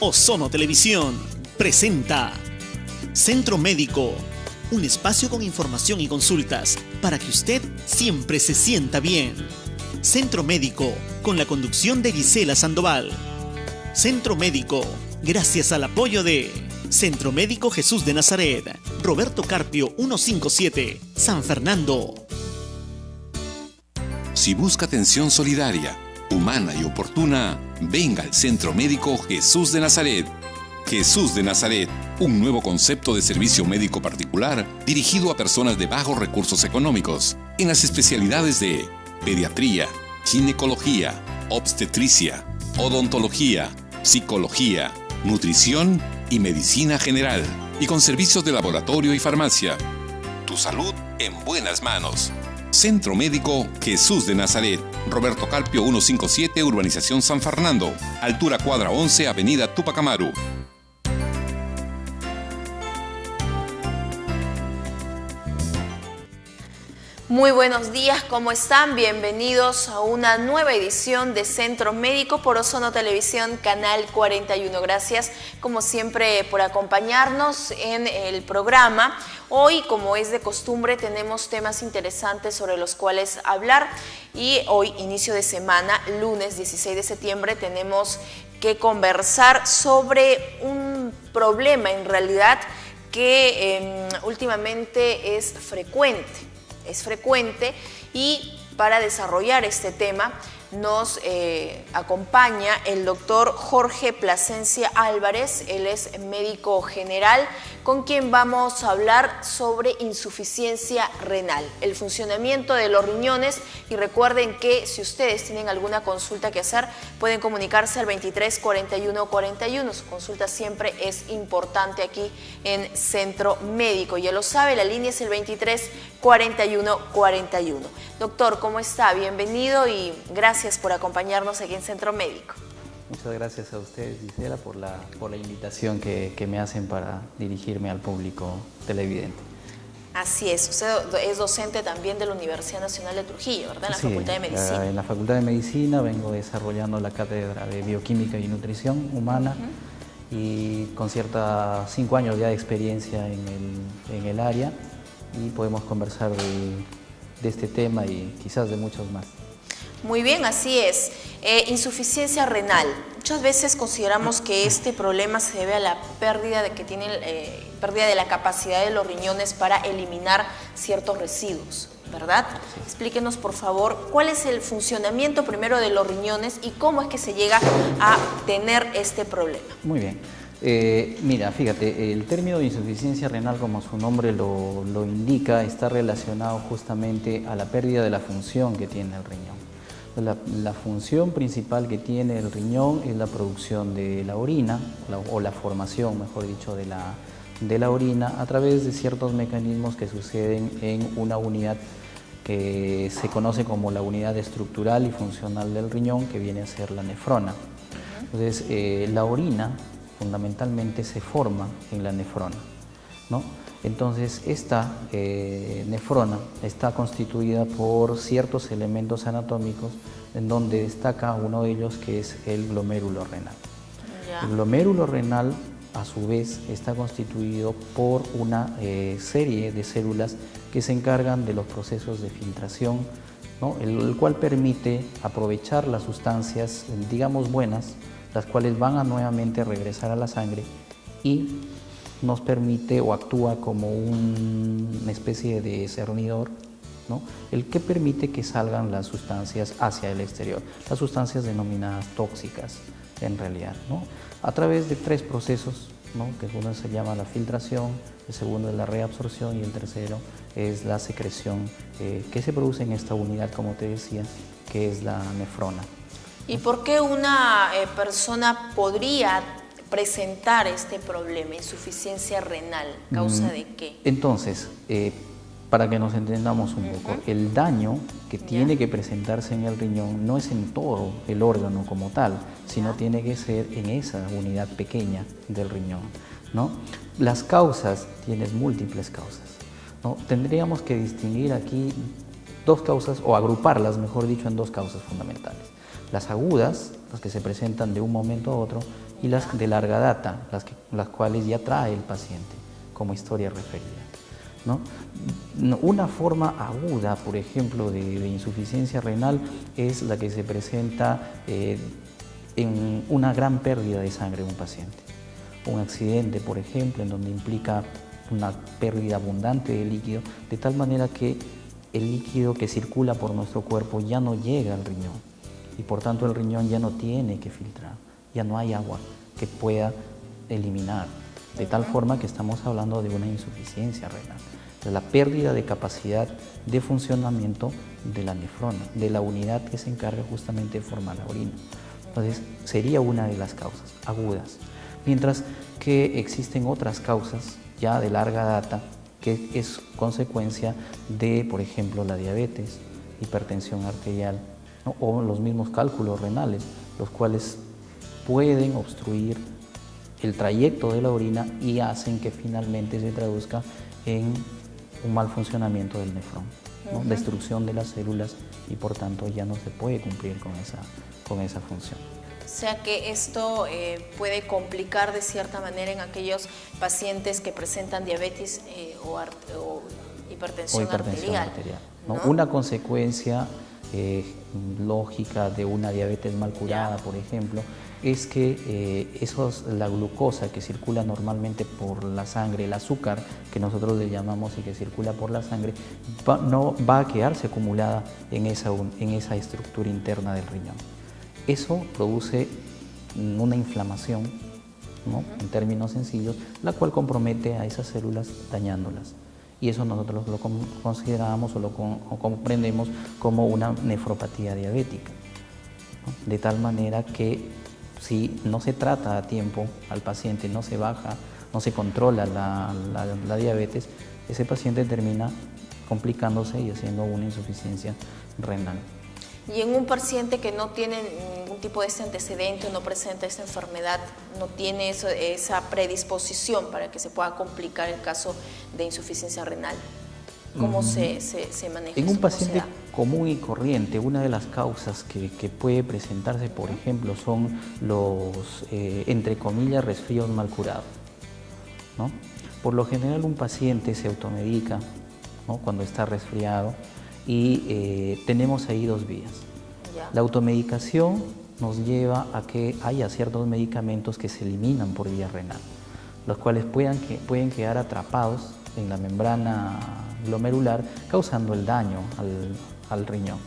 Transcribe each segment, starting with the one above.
Ozono Televisión presenta Centro Médico, un espacio con información y consultas para que usted siempre se sienta bien. Centro Médico, con la conducción de Gisela Sandoval. Centro Médico, gracias al apoyo de Centro Médico Jesús de Nazaret, Roberto Carpio 157, San Fernando. Si busca atención solidaria, humana y oportuna, venga al Centro Médico Jesús de Nazaret. Jesús de Nazaret, un nuevo concepto de servicio médico particular dirigido a personas de bajos recursos económicos, en las especialidades de pediatría, ginecología, obstetricia, odontología, psicología, nutrición y medicina general, y con servicios de laboratorio y farmacia. Tu salud en buenas manos. Centro Médico Jesús de Nazaret, Roberto Carpio 157, Urbanización San Fernando, altura cuadra 11, Avenida Túpac Amaru. Muy buenos días, ¿cómo están? Bienvenidos a una nueva edición de Centro Médico por Ozono Televisión, Canal 41. Gracias, como siempre, por acompañarnos en el programa. Hoy, como es de costumbre, tenemos temas interesantes sobre los cuales hablar y hoy, inicio de semana, lunes 16 de septiembre, tenemos que conversar sobre un problema, en realidad, que últimamente es frecuente y para desarrollar este tema nos acompaña el doctor Jorge Plasencia Álvarez. Él es médico general, con quien vamos a hablar sobre insuficiencia renal, el funcionamiento de los riñones, y recuerden que si ustedes tienen alguna consulta que hacer, pueden comunicarse al 23 41 41. Su consulta siempre es importante aquí en Centro Médico. Ya lo sabe, la línea es el 23 41 41. Doctor, ¿cómo está? Bienvenido y gracias por acompañarnos aquí en Centro Médico. Muchas gracias a ustedes, Gisela, por la invitación que me hacen para dirigirme al público televidente. Así es, usted es docente también de la Universidad Nacional de Trujillo, ¿verdad? En la Facultad de Medicina. En la Facultad de Medicina vengo desarrollando la cátedra de Bioquímica y Nutrición Humana y con 5 años ya de experiencia en el área, y podemos conversar de este tema y quizás de muchos más. Muy bien, así es. Insuficiencia renal. Muchas veces consideramos que este problema se debe a la pérdida de la capacidad de los riñones para eliminar ciertos residuos, ¿verdad? Sí. Explíquenos, por favor, cuál es el funcionamiento primero de los riñones y cómo es que se llega a tener este problema. Muy bien. Mira, fíjate, el término de insuficiencia renal, como su nombre lo indica, está relacionado justamente a la pérdida de la función que tiene el riñón. La función principal que tiene el riñón es la producción de la orina, o la formación, mejor dicho, de la orina a través de ciertos mecanismos que suceden en una unidad que se conoce como la unidad estructural y funcional del riñón, que viene a ser la nefrona. Entonces, la orina fundamentalmente se forma en la nefrona, ¿no? Entonces, esta nefrona está constituida por ciertos elementos anatómicos, en donde destaca uno de ellos, que es el glomérulo renal. Ya. El glomérulo renal, a su vez, está constituido por una serie de células que se encargan de los procesos de filtración, ¿no? el cual permite aprovechar las sustancias, digamos, buenas, las cuales van a nuevamente regresar a la sangre y nos permite o actúa como una especie de cernidor, ¿no? El que permite que salgan las sustancias hacia el exterior, las sustancias denominadas tóxicas en realidad, ¿no? A través de 3 procesos, ¿no? Que uno se llama la filtración, el segundo es la reabsorción y el tercero es la secreción que se produce en esta unidad, como te decía, que es la nefrona. ¿Y por qué una persona podría presentar este problema, insuficiencia renal? ¿Causa de qué? Entonces, para que nos entendamos un poco, el daño que tiene que presentarse en el riñón no es en todo el órgano como tal, sino tiene que ser en esa unidad pequeña del riñón, ¿no? Las causas, tienes múltiples causas, ¿no? Tendríamos que distinguir aquí 2 causas, o agruparlas, mejor dicho, en 2 causas fundamentales. Las agudas, las que se presentan de un momento a otro, y las de larga data, las cuales ya trae el paciente como historia referida, ¿no? Una forma aguda, por ejemplo, de insuficiencia renal es la que se presenta en una gran pérdida de sangre de un paciente. Un accidente, por ejemplo, en donde implica una pérdida abundante de líquido, de tal manera que el líquido que circula por nuestro cuerpo ya no llega al riñón y por tanto el riñón ya no tiene que filtrar, ya no hay agua que pueda eliminar, de tal forma que estamos hablando de una insuficiencia renal, de la pérdida de capacidad de funcionamiento de la nefrona, de la unidad que se encarga justamente de formar la orina. Entonces sería una de las causas agudas, mientras que existen otras causas ya de larga data que es consecuencia de, por ejemplo, la diabetes, hipertensión arterial, ¿no? O los mismos cálculos renales, los cuales pueden obstruir el trayecto de la orina y hacen que finalmente se traduzca en un mal funcionamiento del nefrón, ¿no? Destrucción de las células y por tanto ya no se puede cumplir con esa función. O sea que esto puede complicar de cierta manera en aquellos pacientes que presentan diabetes o hipertensión arterial, ¿no? ¿no? Una consecuencia lógica de una diabetes mal curada, por ejemplo, es que la glucosa que circula normalmente por la sangre, el azúcar que nosotros le llamamos y que circula por la sangre, no va a quedarse acumulada en esa estructura interna del riñón. Eso produce una inflamación, ¿no? En términos sencillos, la cual compromete a esas células dañándolas. Y eso nosotros lo consideramos o lo comprendemos como una nefropatía diabética, ¿no? De tal manera que si no se trata a tiempo al paciente, no se baja, no se controla la diabetes, ese paciente termina complicándose y haciendo una insuficiencia renal. Y en un paciente que no tiene ningún tipo de este antecedente, no presenta esta enfermedad, no tiene esa predisposición para que se pueda complicar el caso de insuficiencia renal, ¿cómo se maneja? En un paciente común y corriente, una de las causas que puede presentarse, por ejemplo, son los, entre comillas, resfríos mal curados, ¿no? Por lo general un paciente se automedica, ¿no? Cuando está resfriado, y tenemos ahí dos vías. La automedicación nos lleva a que haya ciertos medicamentos que se eliminan por vía renal, los cuales pueden quedar atrapados en la membrana glomerular, causando el daño al riñón.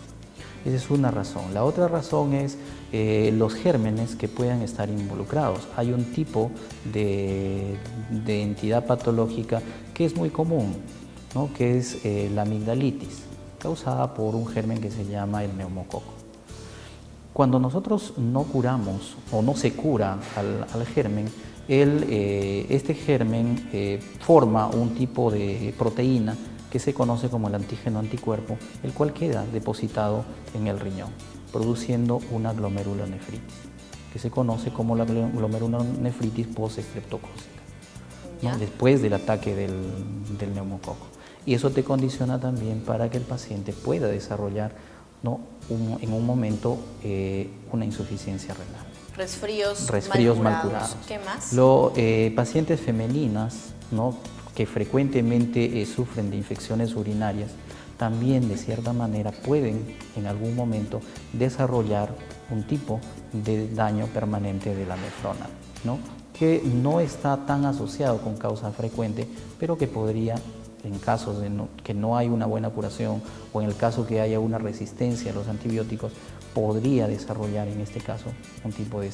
Esa es una razón. La otra razón es los gérmenes que puedan estar involucrados. Hay un tipo de entidad patológica que es muy común, ¿no? Que es la amigdalitis, causada por un germen que se llama el neumococo. Cuando nosotros no curamos o no se cura al germen, este germen forma un tipo de proteína que se conoce como el antígeno anticuerpo, el cual queda depositado en el riñón, produciendo una glomerulonefritis, que se conoce como la glomerulonefritis post-estreptocócica, ¿no? Después del ataque del neumococo. Y eso te condiciona también para que el paciente pueda desarrollar, ¿no? En un momento una insuficiencia renal. Resfríos mal curados. ¿Qué más? Pacientes femeninas, ¿no? Que frecuentemente sufren de infecciones urinarias, también de cierta manera pueden en algún momento desarrollar un tipo de daño permanente de la nefrona, ¿no? Que no está tan asociado con causa frecuente, pero que podría, en casos de que no hay una buena curación o en el caso que haya una resistencia a los antibióticos, podría desarrollar en este caso un tipo de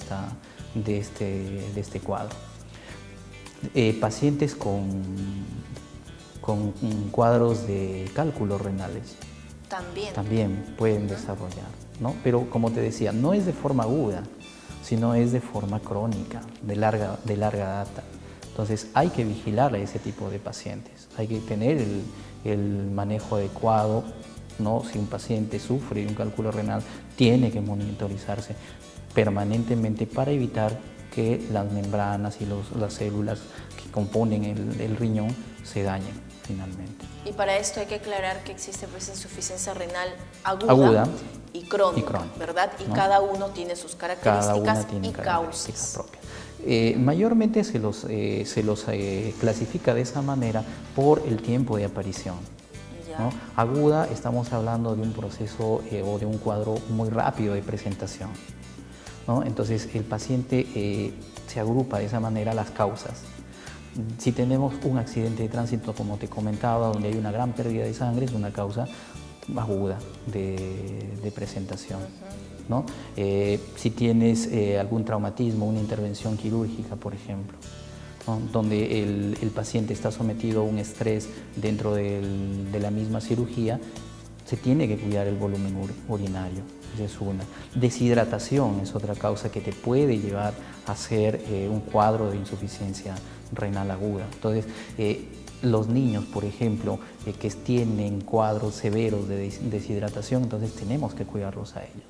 este cuadro. Pacientes con cuadros de cálculos renales también pueden desarrollar, ¿no? Pero como te decía, no es de forma aguda, sino es de forma crónica, de larga data. Entonces hay que vigilar a ese tipo de pacientes, hay que tener el manejo adecuado, ¿no? Si un paciente sufre de un cálculo renal, tiene que monitorizarse permanentemente para evitar que las membranas y las células que componen el riñón se dañen finalmente. Y para esto hay que aclarar que existe pues insuficiencia renal aguda y crónica, ¿verdad? Y ¿no? Cada uno tiene sus características y causas. Propias. Mayormente se los clasifica de esa manera por el tiempo de aparición, ¿no? Aguda, estamos hablando de un proceso o de un cuadro muy rápido de presentación, ¿no? Entonces el paciente se agrupa de esa manera las causas. Si tenemos un accidente de tránsito, como te comentaba, donde hay una gran pérdida de sangre, es una causa aguda de presentación, ¿no? Si tienes algún traumatismo, una intervención quirúrgica, por ejemplo, ¿no? Donde el paciente está sometido a un estrés dentro de la misma cirugía, se tiene que cuidar el volumen urinario. Esa es una. Deshidratación es otra causa que te puede llevar a hacer un cuadro de insuficiencia renal aguda. Entonces, los niños, por ejemplo, que tienen cuadros severos de deshidratación, entonces tenemos que cuidarlos a ellos.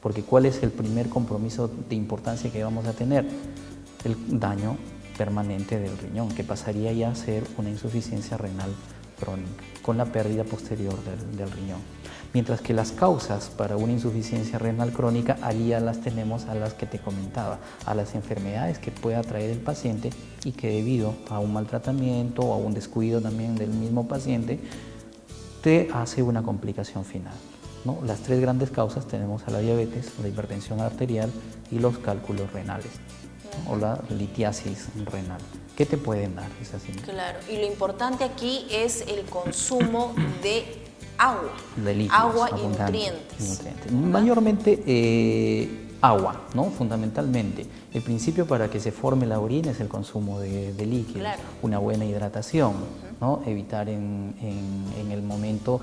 Porque ¿cuál es el primer compromiso de importancia que vamos a tener? El daño permanente del riñón, que pasaría ya a ser una insuficiencia renal crónica, con la pérdida posterior del riñón. Mientras que las causas para una insuficiencia renal crónica, allí ya las tenemos a las que te comentaba, a las enfermedades que pueda traer el paciente y que debido a un maltratamiento o a un descuido también del mismo paciente, te hace una complicación final, ¿no? Las tres grandes causas tenemos a la diabetes, la hipertensión arterial y los cálculos renales, ¿no? O la litiasis renal. ¿Qué te pueden dar esas síntomas? Claro, y lo importante aquí es el consumo de agua, de líquidos, agua y nutrientes. Mayormente agua, ¿no? Fundamentalmente. El principio para que se forme la orina es el consumo de líquidos, claro. Una buena hidratación, ¿no? Evitar en el momento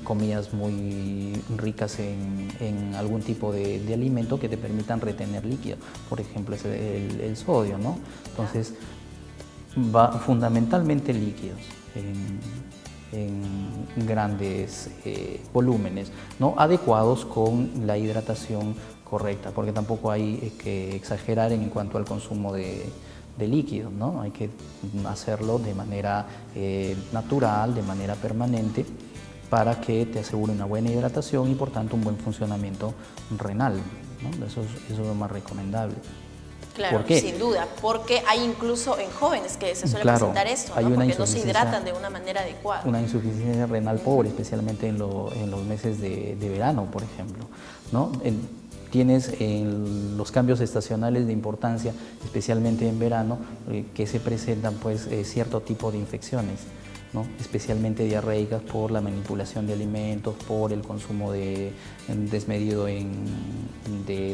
comidas muy ricas en algún tipo de alimento que te permitan retener líquido, por ejemplo es el sodio, ¿no? Entonces, va fundamentalmente líquidos en grandes volúmenes, ¿no? Adecuados con la hidratación correcta, porque tampoco hay que exagerar en cuanto al consumo de líquidos, ¿no? Hay que hacerlo de manera natural, de manera permanente, para que te asegure una buena hidratación y por tanto un buen funcionamiento renal, ¿no? Eso es lo más recomendable. Claro, sin duda, porque hay incluso en jóvenes que se suele presentar esto, ¿no? Porque no se hidratan de una manera adecuada. Una insuficiencia renal pobre, especialmente en los meses de verano, por ejemplo, ¿no? Tienes los cambios estacionales de importancia, especialmente en verano, que se presentan pues cierto tipo de infecciones, ¿no? Especialmente diarreicas por la manipulación de alimentos, por el consumo desmedido de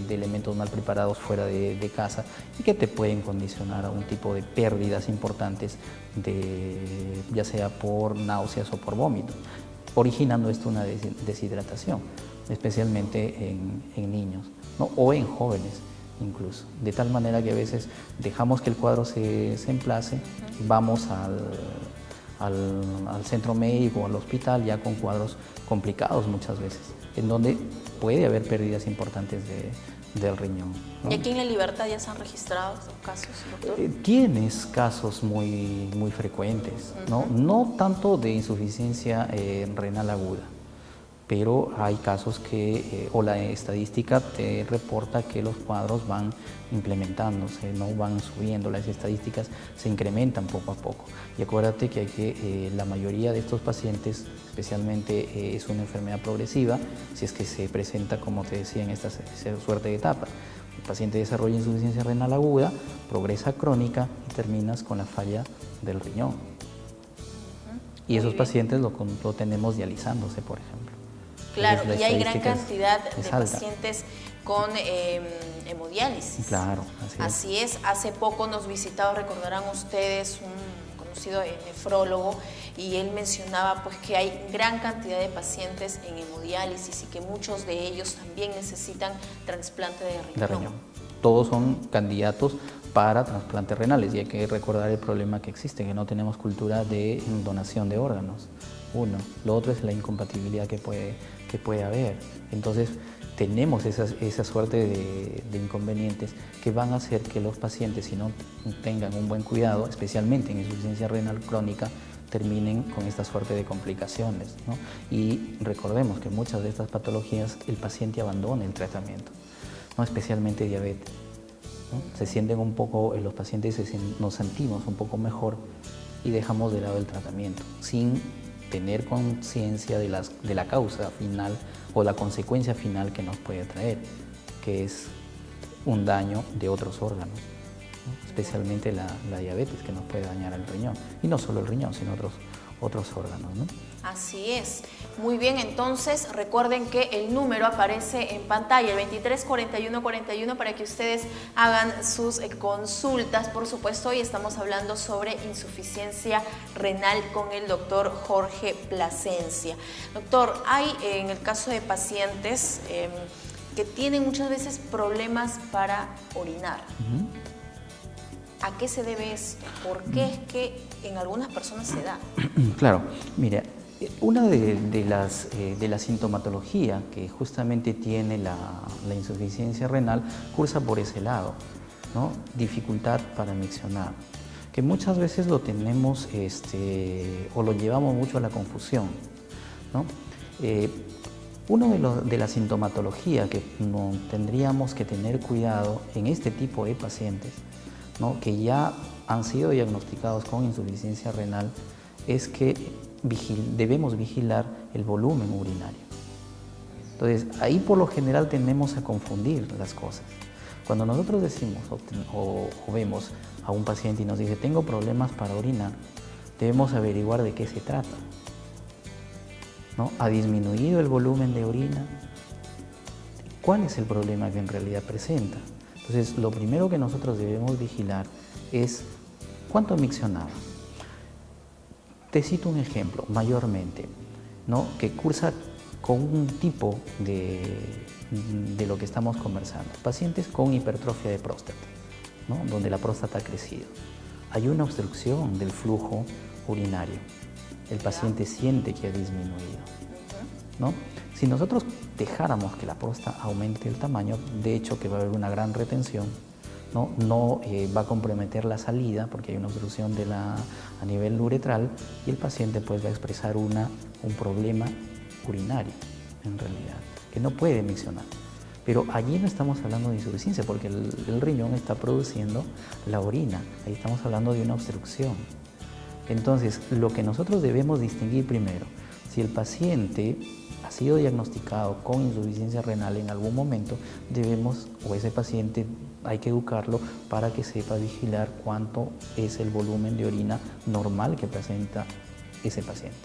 elementos mal preparados fuera de casa y que te pueden condicionar a un tipo de pérdidas importantes, ya sea por náuseas o por vómito, originando esto una deshidratación, especialmente en niños, ¿no? O en jóvenes incluso, de tal manera que a veces dejamos que el cuadro se emplace, vamos al centro médico o al hospital ya con cuadros complicados muchas veces, en donde puede haber pérdidas importantes del riñón, ¿no? ¿Y aquí en La Libertad ya se han registrado estos casos, doctor? Tienes casos muy frecuentes, ¿no? No tanto de insuficiencia renal aguda, pero hay casos que, o la estadística te reporta que los cuadros van implementándose, no van subiendo, las estadísticas se incrementan poco a poco. Y acuérdate que la mayoría de estos pacientes, especialmente es una enfermedad progresiva, si es que se presenta, como te decía, en esta suerte de etapas. El paciente desarrolla insuficiencia renal aguda, progresa crónica y terminas con la falla del riñón. Y esos pacientes lo tenemos dializándose, por ejemplo. Claro, y hay gran cantidad de pacientes con hemodiálisis. Claro, así es. Hace poco nos visitaba, recordarán ustedes, un conocido nefrólogo, y él mencionaba pues que hay gran cantidad de pacientes en hemodiálisis y que muchos de ellos también necesitan trasplante de riñón. Todos son candidatos para trasplantes renales y hay que recordar el problema que existe, que no tenemos cultura de donación de órganos. Uno. Lo otro es la incompatibilidad que puede haber. Entonces, tenemos esa suerte de inconvenientes que van a hacer que los pacientes, si no tengan un buen cuidado, especialmente en insuficiencia renal crónica, terminen con esta suerte de complicaciones, ¿no? Y recordemos que muchas de estas patologías el paciente abandona el tratamiento, ¿no? Especialmente diabetes. ¿no? Se sienten un poco, los pacientes nos sentimos un poco mejor y dejamos de lado el tratamiento, sin tener conciencia de la causa final o la consecuencia final que nos puede traer, que es un daño de otros órganos, ¿no? Especialmente la diabetes, que nos puede dañar el riñón, y no solo el riñón, sino otros órganos, ¿no? Así es. Muy bien, entonces recuerden que el número aparece en pantalla, el 234141, para que ustedes hagan sus consultas. Por supuesto, hoy estamos hablando sobre insuficiencia renal con el doctor Jorge Plasencia. Doctor, hay en el caso de pacientes que tienen muchas veces problemas para orinar. ¿A qué se debe esto? ¿Por qué es que en algunas personas se da? Claro, mira, una de la sintomatología que justamente tiene la insuficiencia renal cursa por ese lado, ¿no? Dificultad para miccionar, que muchas veces lo tenemos o lo llevamos mucho a la confusión, ¿no? Uno de la sintomatología que no tendríamos que tener cuidado en este tipo de pacientes, ¿no? Que ya han sido diagnosticados con insuficiencia renal, es que debemos vigilar el volumen urinario. Entonces, ahí por lo general tendemos a confundir las cosas. Cuando nosotros decimos o vemos a un paciente y nos dice tengo problemas para orinar, debemos averiguar de qué se trata, ¿no? ¿Ha disminuido el volumen de orina? ¿Cuál es el problema que en realidad presenta? Entonces, lo primero que nosotros debemos vigilar es cuánto miccionaba. Te cito un ejemplo, mayormente, ¿no? Que cursa con un tipo de lo que estamos conversando. Pacientes con hipertrofia de próstata, ¿no? Donde la próstata ha crecido. Hay una obstrucción del flujo urinario. El paciente siente que ha disminuido, ¿no? Si nosotros dejáramos que la próstata aumente el tamaño, de hecho que va a haber una gran retención, no va a comprometer la salida porque hay una obstrucción a nivel uretral y el paciente pues va a expresar un problema urinario en realidad, que no puede miccionar. Pero allí no estamos hablando de insuficiencia porque el riñón está produciendo la orina, ahí estamos hablando de una obstrucción. Entonces, lo que nosotros debemos distinguir primero, si el paciente ha sido diagnosticado con insuficiencia renal en algún momento, ese paciente hay que educarlo para que sepa vigilar cuánto es el volumen de orina normal que presenta ese paciente.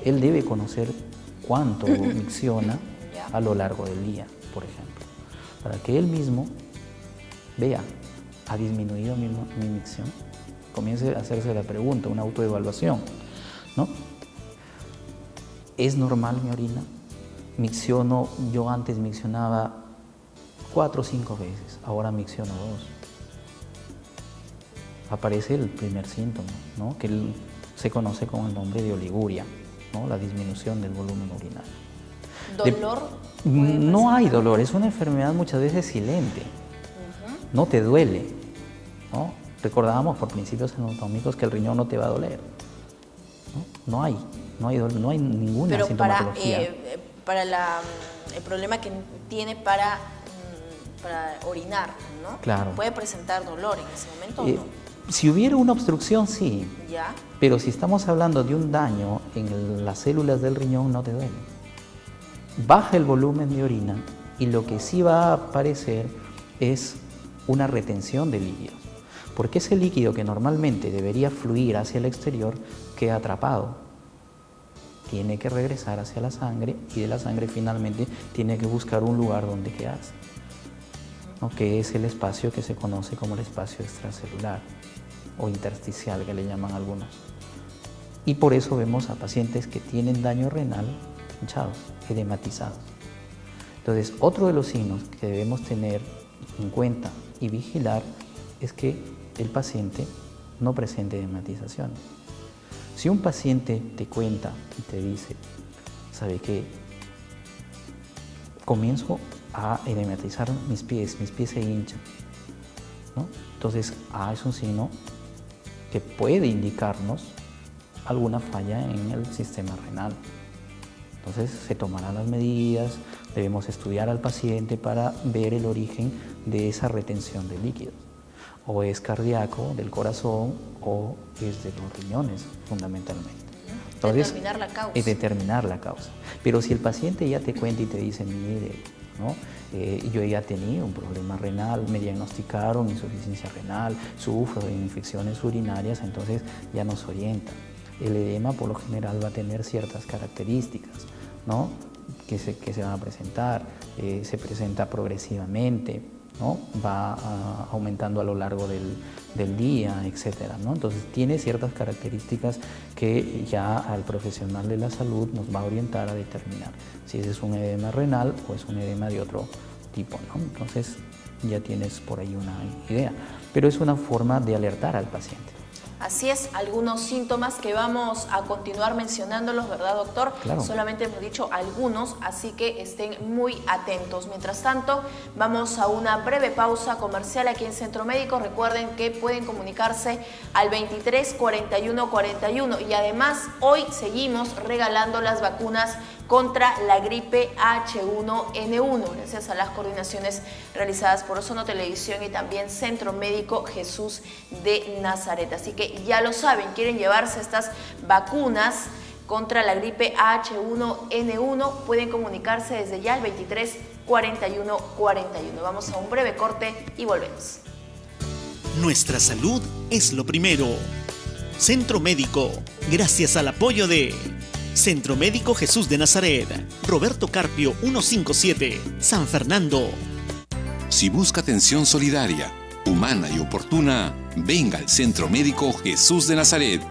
Él debe conocer cuánto micciona a lo largo del día, por ejemplo, para que él mismo vea, ¿ha disminuido mi micción? Comience a hacerse la pregunta, una autoevaluación, ¿no? ¿Es normal mi orina? Yo antes miccionaba 4 o 5 veces, ahora micciono 2. Aparece el primer síntoma, ¿no? Que se conoce con el nombre de oliguria, ¿no? La disminución del volumen urinario. ¿Dolor? No hay dolor, es una enfermedad muchas veces silente, no te duele, ¿no? Recordábamos por principios anatómicos que el riñón no te va a doler, ¿no? No hay ninguna sintomatología. Pero para el problema que tiene para orinar, ¿no? Claro. ¿Puede presentar dolor en ese momento o no? Si hubiera una obstrucción, sí. ¿Ya? Pero si estamos hablando de un daño en las células del riñón, no te duele. Baja el volumen de orina y lo que sí va a aparecer es una retención de líquidos. Porque ese líquido que normalmente debería fluir hacia el exterior queda atrapado. Tiene que regresar hacia la sangre y de la sangre finalmente tiene que buscar un lugar donde quedarse, ¿no? Que es el espacio que se conoce como el espacio extracelular o intersticial, que le llaman algunos. Y por eso vemos a pacientes que tienen daño renal hinchados, edematizados. Entonces, otro de los signos que debemos tener en cuenta y vigilar es que el paciente no presente edematizaciones. Si un paciente te cuenta y te dice, ¿sabe qué? Comienzo a edematizar mis pies se hinchan, ¿no? Entonces, es un signo que puede indicarnos alguna falla en el sistema renal. Entonces se tomarán las medidas, debemos estudiar al paciente para ver el origen de esa retención de líquidos. O es cardíaco, del corazón, o es de los riñones, fundamentalmente. Entonces, determinar la causa. Determinar la causa. Pero si el paciente ya te cuenta y te dice, mire, ¿no? Yo ya tenía un problema renal, me diagnosticaron insuficiencia renal, sufro de infecciones urinarias, entonces ya nos orientan. El edema por lo general va a tener ciertas características, ¿no? que se van a presentar, se presenta progresivamente, ¿no? Va aumentando a lo largo del día, etcétera, ¿no? Entonces tiene ciertas características que ya al profesional de la salud nos va a orientar a determinar si ese es un edema renal o es un edema de otro tipo, ¿no? Entonces ya tienes por ahí una idea, pero es una forma de alertar al paciente. Así es, algunos síntomas que vamos a continuar mencionándolos, ¿verdad, doctor? Claro. Solamente hemos dicho algunos, así que estén muy atentos. Mientras tanto, vamos a una breve pausa comercial aquí en Centro Médico. Recuerden que pueden comunicarse al 23 41 41 y además hoy seguimos regalando las vacunas contra la gripe H1N1, gracias a las coordinaciones realizadas por Ozono Televisión y también Centro Médico Jesús de Nazaret. Así que ya lo saben, quieren llevarse estas vacunas contra la gripe H1N1, pueden comunicarse desde ya al 23 41 41. Vamos a un breve corte y volvemos. Nuestra salud es lo primero. Centro Médico, gracias al apoyo de Centro Médico Jesús de Nazaret, Roberto Carpio 157, San Fernando. Si busca atención solidaria, humana y oportuna, venga al Centro Médico Jesús de Nazaret.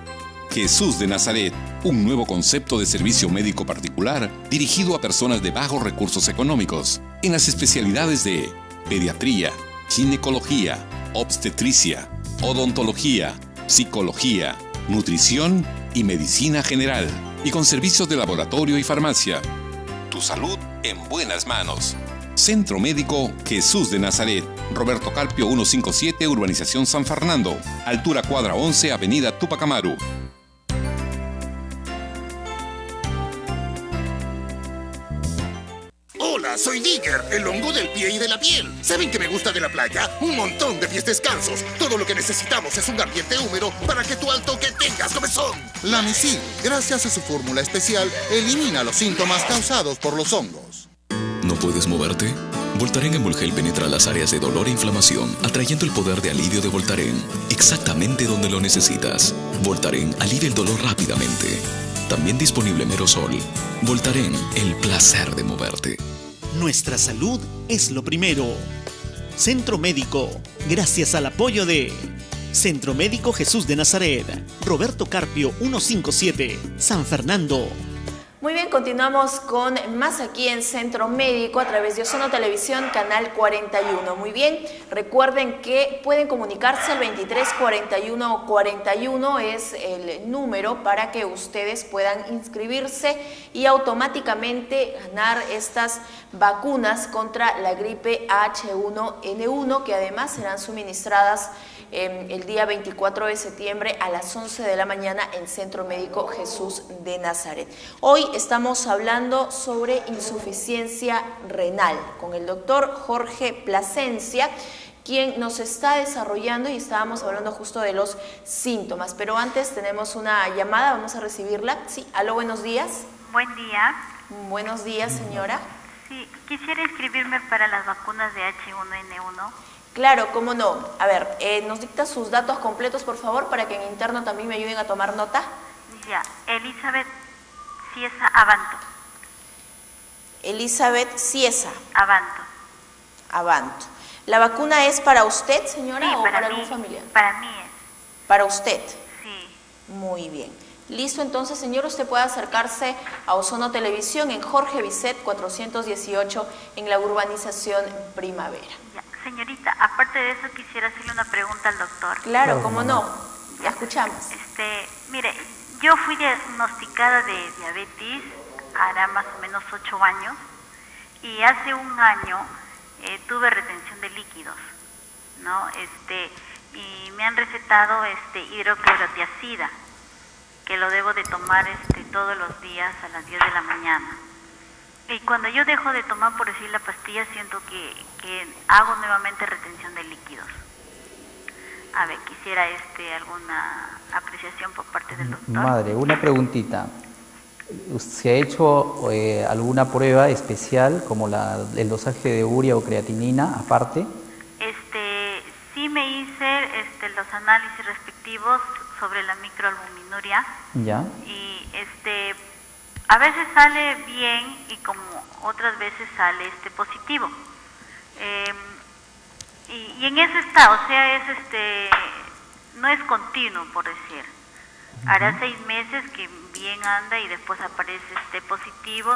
Jesús de Nazaret, un nuevo concepto de servicio médico particular dirigido a personas de bajos recursos económicos, en las especialidades de pediatría, ginecología, obstetricia, odontología, psicología, nutrición y medicina general, y con servicios de laboratorio y farmacia. Tu salud en buenas manos. Centro Médico Jesús de Nazaret, Roberto Carpio 157, Urbanización San Fernando, altura cuadra 11, Avenida Túpac Amaru. Hola, soy Digger, el hongo del pie y de la piel. ¿Saben qué me gusta de la playa? Un montón de pies descalzos. Todo lo que necesitamos es un ambiente húmedo para que tú al toque tengas comezón. Lamisil, gracias a su fórmula especial, elimina los síntomas causados por los hongos. ¿No puedes moverte? Voltaren Emulgel penetra las áreas de dolor e inflamación, atrayendo el poder de alivio de Voltaren, exactamente donde lo necesitas. Voltaren alivia el dolor rápidamente. También disponible en aerosol. Voltaren, el placer de moverte. Nuestra salud es lo primero. Centro Médico, gracias al apoyo de Centro Médico Jesús de Nazaret, Roberto Carpio 157, San Fernando. Muy bien, continuamos con más aquí en Centro Médico a través de Ozono Televisión, Canal 41. Muy bien, recuerden que pueden comunicarse al 23 41 41, es el número para que ustedes puedan inscribirse y automáticamente ganar estas vacunas contra la gripe H1N1, que además serán suministradas el día 24 de septiembre a las 11 de la mañana en Centro Médico Jesús de Nazaret. Hoy estamos hablando sobre insuficiencia renal con el doctor Jorge Plasencia, quien nos está desarrollando y estábamos hablando justo de los síntomas. Pero antes tenemos una llamada, vamos a recibirla. Sí, aló, buenos días. Buen día. Buenos días, señora. Sí, quisiera inscribirme para las vacunas de H1N1. Claro, cómo no. A ver, nos dicta sus datos completos, por favor, para que en interno también me ayuden a tomar nota. Ya, Elizabeth Ciesa Abanto. Elizabeth Ciesa Abanto. Abanto. ¿La vacuna es para usted, señora, Sí, o para mí, algún familiar? Para mí es. Para usted. Sí. Muy bien. Listo, entonces, señor, usted puede acercarse a Ozono Televisión en Jorge Bisset 418 en la urbanización Primavera. Ya. Señorita, aparte de eso quisiera hacerle una pregunta al doctor. Claro, cómo no. Ya escuchamos. Mire, yo fui diagnosticada de diabetes hará más o menos 8 años y hace un año tuve retención de líquidos, ¿no? Y me han recetado hidroclorotiazida, que lo debo de tomar todos los días a las 10 de la mañana. Y cuando yo dejo de tomar, por decir, la pastilla, siento que hago nuevamente retención de líquidos. A ver, quisiera alguna apreciación por parte del doctor. Madre, una preguntita. ¿Se ha hecho alguna prueba especial como el dosaje de urea o creatinina aparte? Sí me hice los análisis respectivos sobre la microalbuminuria. Ya. Y a veces sale bien y como otras veces sale positivo. Y en eso está, o sea, no es continuo, por decir. Hará 6 meses que bien anda y después aparece positivo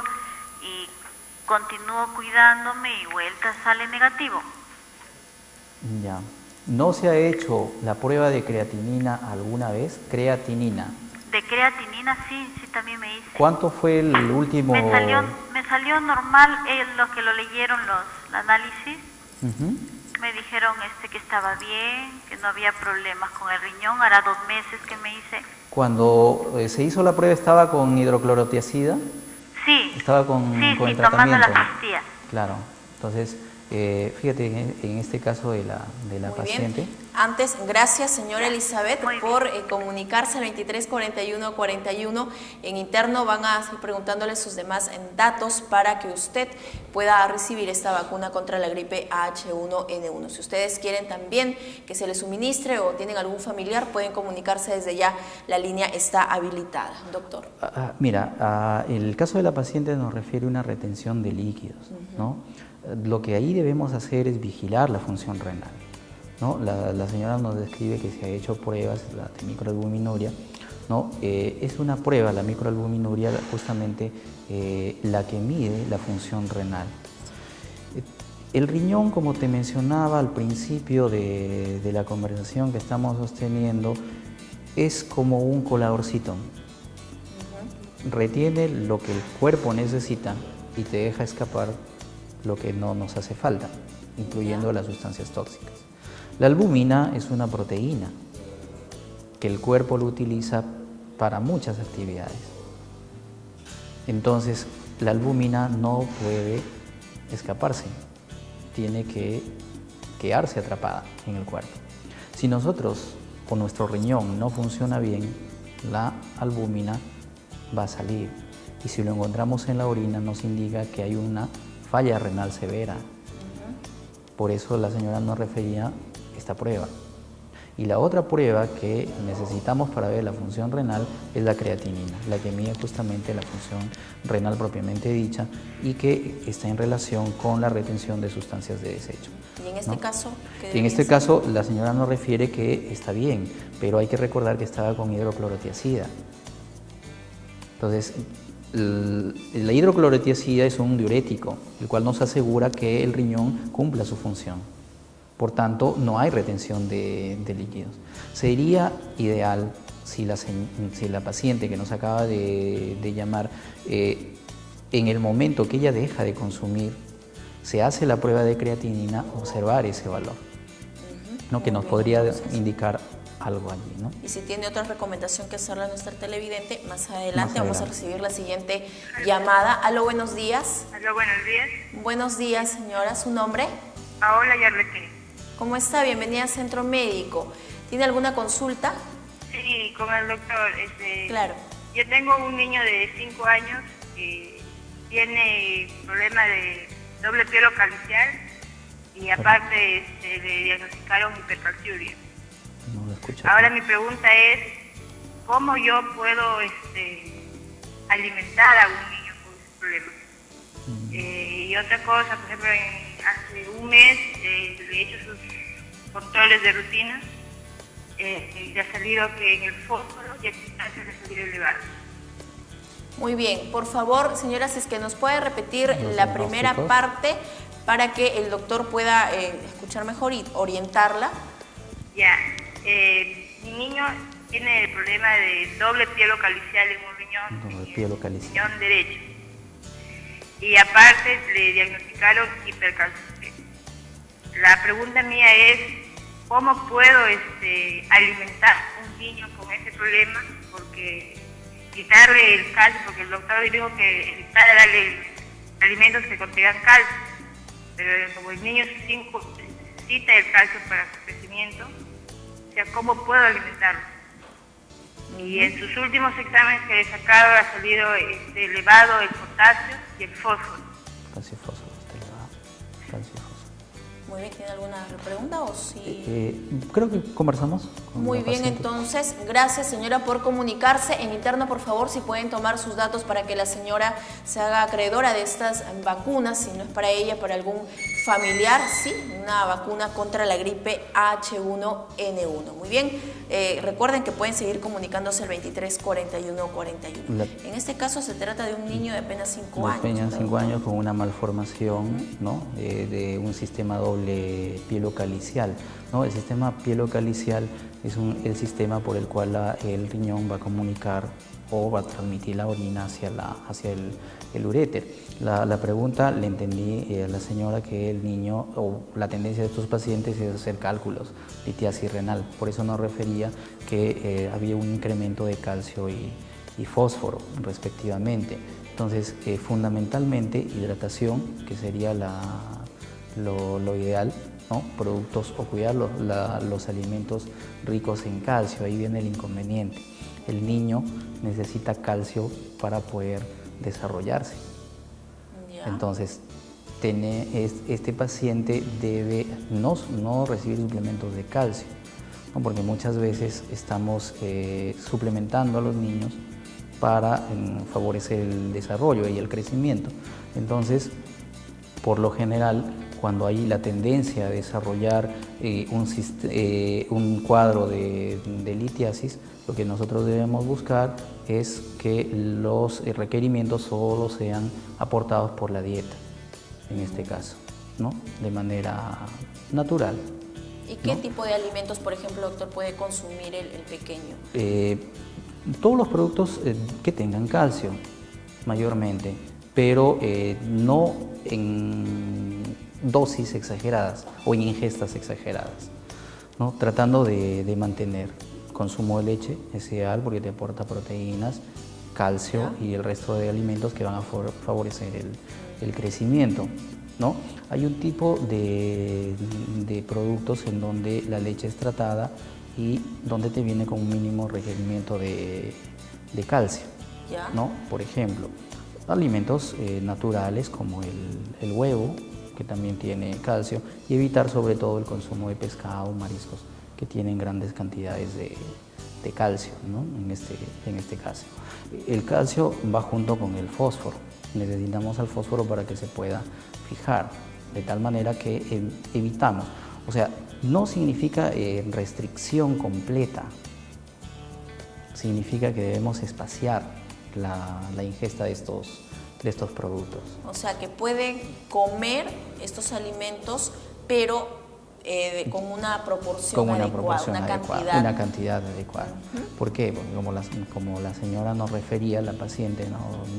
y continúo cuidándome y vuelta sale negativo. Ya. ¿No se ha hecho la prueba de creatinina alguna vez? Creatinina. De creatinina sí también me hice. ¿Cuánto fue el último? Me salió normal, los que lo leyeron los análisis. Me dijeron que estaba bien, que no había problemas con el riñón. Hará 2 meses que me hice. Cuando se hizo la prueba, ¿estaba con hidroclorotiazida? Sí. ¿Estaba con el tomando tratamiento? las pastillas. Claro. Entonces, fíjate, en este caso de la Muy paciente. Bien. Antes, gracias, señora Elizabeth, por comunicarse al 234141. En interno van a seguir preguntándole sus demás datos para que usted pueda recibir esta vacuna contra la gripe H1N1. Si ustedes quieren también que se les suministre o tienen algún familiar, pueden comunicarse desde ya. La línea está habilitada. Doctor. Mira, el caso de la paciente nos refiere a una retención de líquidos, ¿no? Lo que ahí debemos hacer es vigilar la función renal, ¿no? La señora nos describe que se ha hecho pruebas de microalbuminuria, ¿no? Es una prueba, la microalbuminuria, justamente la que mide la función renal. El riñón, como te mencionaba al principio de la conversación que estamos sosteniendo, es como un coladorcito. Retiene lo que el cuerpo necesita y te deja escapar lo que no nos hace falta, incluyendo las sustancias tóxicas. La albúmina es una proteína que el cuerpo lo utiliza para muchas actividades. Entonces, la albúmina no puede escaparse, tiene que quedarse atrapada en el cuerpo. Si nosotros o nuestro riñón no funciona bien, la albúmina va a salir. Y si lo encontramos en la orina, nos indica que hay una falla renal severa. Por eso la señora nos refería esta prueba. Y la otra prueba que necesitamos para ver la función renal es la creatinina, la que mide justamente la función renal propiamente dicha y que está en relación con la retención de sustancias de desecho. ¿Y en este caso? En este caso la señora nos refiere que está bien, pero hay que recordar que estaba con hidroclorotiazida. Entonces, la hidroclorotiazida es un diurético, el cual nos asegura que el riñón cumpla su función. Por tanto, no hay retención de líquidos. Sería ideal si la paciente que nos acaba de llamar, en el momento que ella deja de consumir, se hace la prueba de creatinina, observar ese valor, ¿no? Que nos podría indicar algo allí, ¿no? Y si tiene otra recomendación que hacerle a nuestra televidente, más adelante vamos a recibir la siguiente llamada. Aló, buenos días. Aló, buenos días. Buenos días, señora. ¿Su nombre? Paola Yarlequín. ¿Cómo está? Bienvenida a Centro Médico. ¿Tiene alguna consulta? Sí, con el doctor. Claro. Yo tengo un niño de 5 años que tiene problema de doble pielo calcial y aparte le diagnosticaron hipercalciuria. No lo escucho. Ahora mi pregunta es, ¿cómo yo puedo alimentar a un niño con ese problema? Y otra cosa, por ejemplo, hace un mes le he hecho sus controles de rutina y le ha salido que en el fósforo ya se le ha salido elevado. Muy bien, por favor, señora, si es que nos puede repetir la primera parte para que el doctor pueda escuchar mejor y orientarla. Ya, mi niño tiene el problema de doble pielo calcial en un riñón, riñón derecho. Y aparte le diagnosticaron hipercalciuria. La pregunta mía es, ¿cómo puedo alimentar a un niño con ese problema? Porque quitarle el calcio, porque el doctor dijo que evitar darle alimentos que contengan calcio, pero como el niño necesita el calcio para su crecimiento, o sea, ¿cómo puedo alimentarlo? Y en sus últimos exámenes que le he sacado ha salido elevado el potasio y el fósforo. Calcio y fósforo está elevado. Calcio y fósforo. Muy bien, ¿tiene alguna pregunta o sí? Creo que conversamos con Muy la bien, paciente. entonces, gracias señora por comunicarse. En interno, por favor, si pueden tomar sus datos para que la señora se haga acreedora de estas vacunas, si no es para ella, para algún familiar, sí, una vacuna contra la gripe H1N1. Muy bien, recuerden que pueden seguir comunicándose al 23 41 41. En este caso se trata de un niño de apenas 5 años. De apenas 5 años con una malformación, ¿no? De un sistema doble pielocalicial, ¿no? El sistema pielocalicial es el sistema por el cual el riñón va a comunicar o va a transmitir la orina hacia el uréter. La pregunta le entendí a la señora que el niño o la tendencia de estos pacientes es hacer cálculos, litiasis renal. Por eso nos refería que había un incremento de calcio y fósforo respectivamente. Entonces, fundamentalmente hidratación, que sería lo ideal, ¿no? Productos o cuidar los alimentos ricos en calcio, ahí viene el inconveniente. El niño necesita calcio para poder desarrollarse. Entonces, este paciente debe no recibir suplementos de calcio, ¿no? Porque muchas veces estamos suplementando a los niños para favorecer el desarrollo y el crecimiento. Entonces, por lo general, cuando hay la tendencia a desarrollar un cuadro de litiasis, lo que nosotros debemos buscar es que los requerimientos solo sean aportados por la dieta, en este caso, ¿no? De manera natural. ¿Y qué tipo de alimentos, por ejemplo, doctor, puede consumir el pequeño? Todos los productos que tengan calcio, mayormente, pero no en dosis exageradas o en ingestas exageradas, ¿no? Tratando de mantener consumo de leche, es ideal porque te aporta proteínas, calcio y el resto de alimentos que van a favorecer el crecimiento, ¿no? Hay un tipo de productos en donde la leche es tratada y donde te viene con un mínimo requerimiento de calcio, ¿no? Por ejemplo, alimentos naturales como el huevo, que también tiene calcio, y evitar sobre todo el consumo de pescado, mariscos, que tienen grandes cantidades de calcio, ¿no? En este caso. El calcio va junto con el fósforo. Necesitamos al fósforo para que se pueda fijar, de tal manera que evitamos. O sea, no significa restricción completa, significa que debemos espaciar la ingesta de estos productos. O sea, que pueden comer estos alimentos, pero con una proporción adecuada, una cantidad adecuada. ¿Por qué? Porque como la señora nos refería, la paciente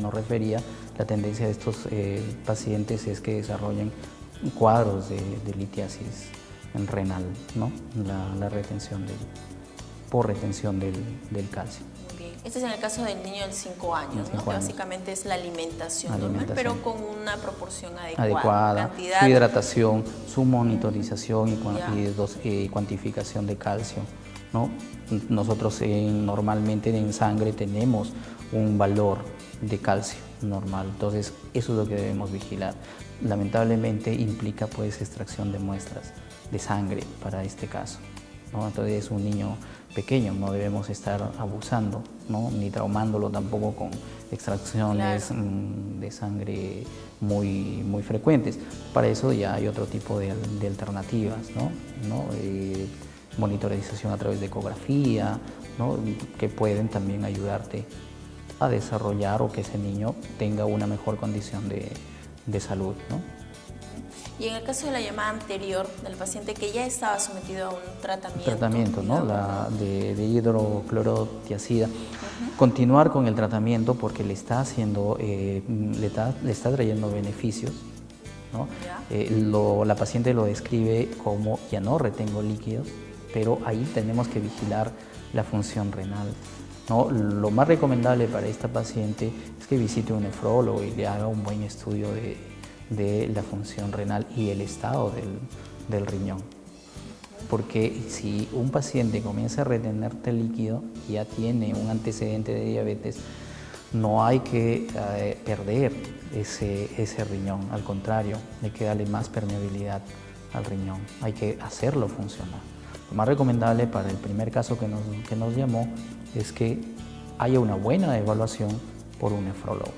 nos refería, la tendencia de estos pacientes es que desarrollen cuadros de litiasis renal, ¿no? La retención por retención del calcio. Este es en el caso del niño de 5 años, ¿no? Que básicamente es la alimentación normal, pero con una proporción adecuada. Su hidratación, su monitorización y cuantificación de calcio, ¿no? Nosotros normalmente en sangre tenemos un valor de calcio normal, entonces eso es lo que debemos vigilar. Lamentablemente implica pues extracción de muestras de sangre para este caso, ¿no? Entonces es un niño pequeño, no debemos estar abusando, ¿no? Ni traumándolo tampoco con extracciones de sangre muy frecuentes. Para eso ya hay otro tipo de alternativas, ¿no? Monitorización a través de ecografía, ¿no? Que pueden también ayudarte a desarrollar o que ese niño tenga una mejor condición de salud, ¿no? Y en el caso de la llamada anterior del paciente que ya estaba sometido a un tratamiento. Tratamiento, ¿no? De hidroclorotiazida. Continuar con el tratamiento porque le está trayendo beneficios, ¿no? La paciente lo describe como ya no retengo líquidos, pero ahí tenemos que vigilar la función renal, ¿no? Lo más recomendable para esta paciente es que visite un nefrólogo y le haga un buen estudio de la función renal y el estado del riñón. Porque si un paciente comienza a retener líquido y ya tiene un antecedente de diabetes, no hay que perder ese riñón, al contrario, hay que darle más permeabilidad al riñón, hay que hacerlo funcionar. Lo más recomendable para el primer caso que nos llamó es que haya una buena evaluación por un nefrólogo,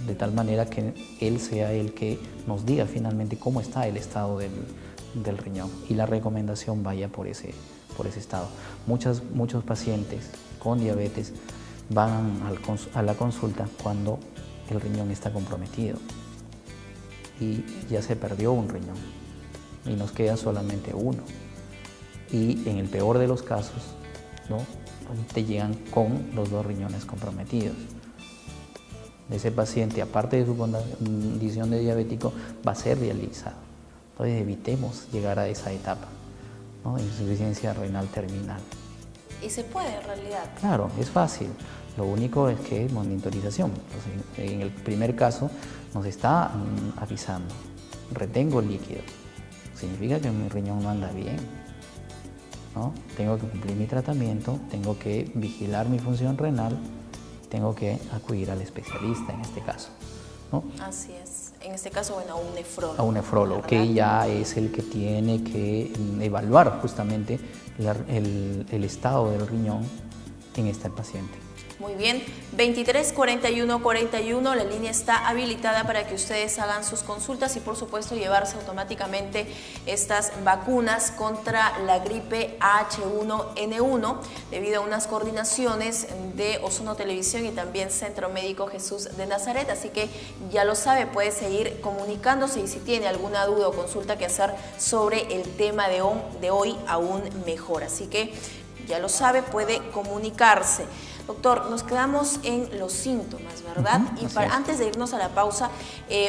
de tal manera que él sea el que nos diga finalmente cómo está el estado del riñón y la recomendación vaya por ese estado. Muchos pacientes con diabetes van a la consulta cuando el riñón está comprometido y ya se perdió un riñón y nos queda solamente uno. Y en el peor de los casos, ¿no?, te llegan con los 2 riñones comprometidos. Ese paciente, aparte de su condición de diabético, va a ser dializado. Entonces evitemos llegar a esa etapa, ¿no?, insuficiencia renal terminal. ¿Y se puede en realidad? Claro, es fácil. Lo único es que monitorización. Entonces, en el primer caso nos está avisando, retengo líquidos. Significa que mi riñón no anda bien, ¿no? Tengo que cumplir mi tratamiento, tengo que vigilar mi función renal, tengo que acudir al especialista en este caso, ¿no? Así es. En este caso, bueno, a un nefrólogo. A un nefrólogo, que ya es el que tiene que evaluar justamente el estado del riñón en este paciente. Muy bien, 234141, la línea está habilitada para que ustedes hagan sus consultas y por supuesto llevarse automáticamente estas vacunas contra la gripe H1N1 debido a unas coordinaciones de Ozono Televisión y también Centro Médico Jesús de Nazaret, así que ya lo sabe, puede seguir comunicándose y si tiene alguna duda o consulta que hacer sobre el tema de hoy aún mejor, así que ya lo sabe, puede comunicarse. Doctor, nos quedamos en los síntomas, ¿verdad? Antes de irnos a la pausa,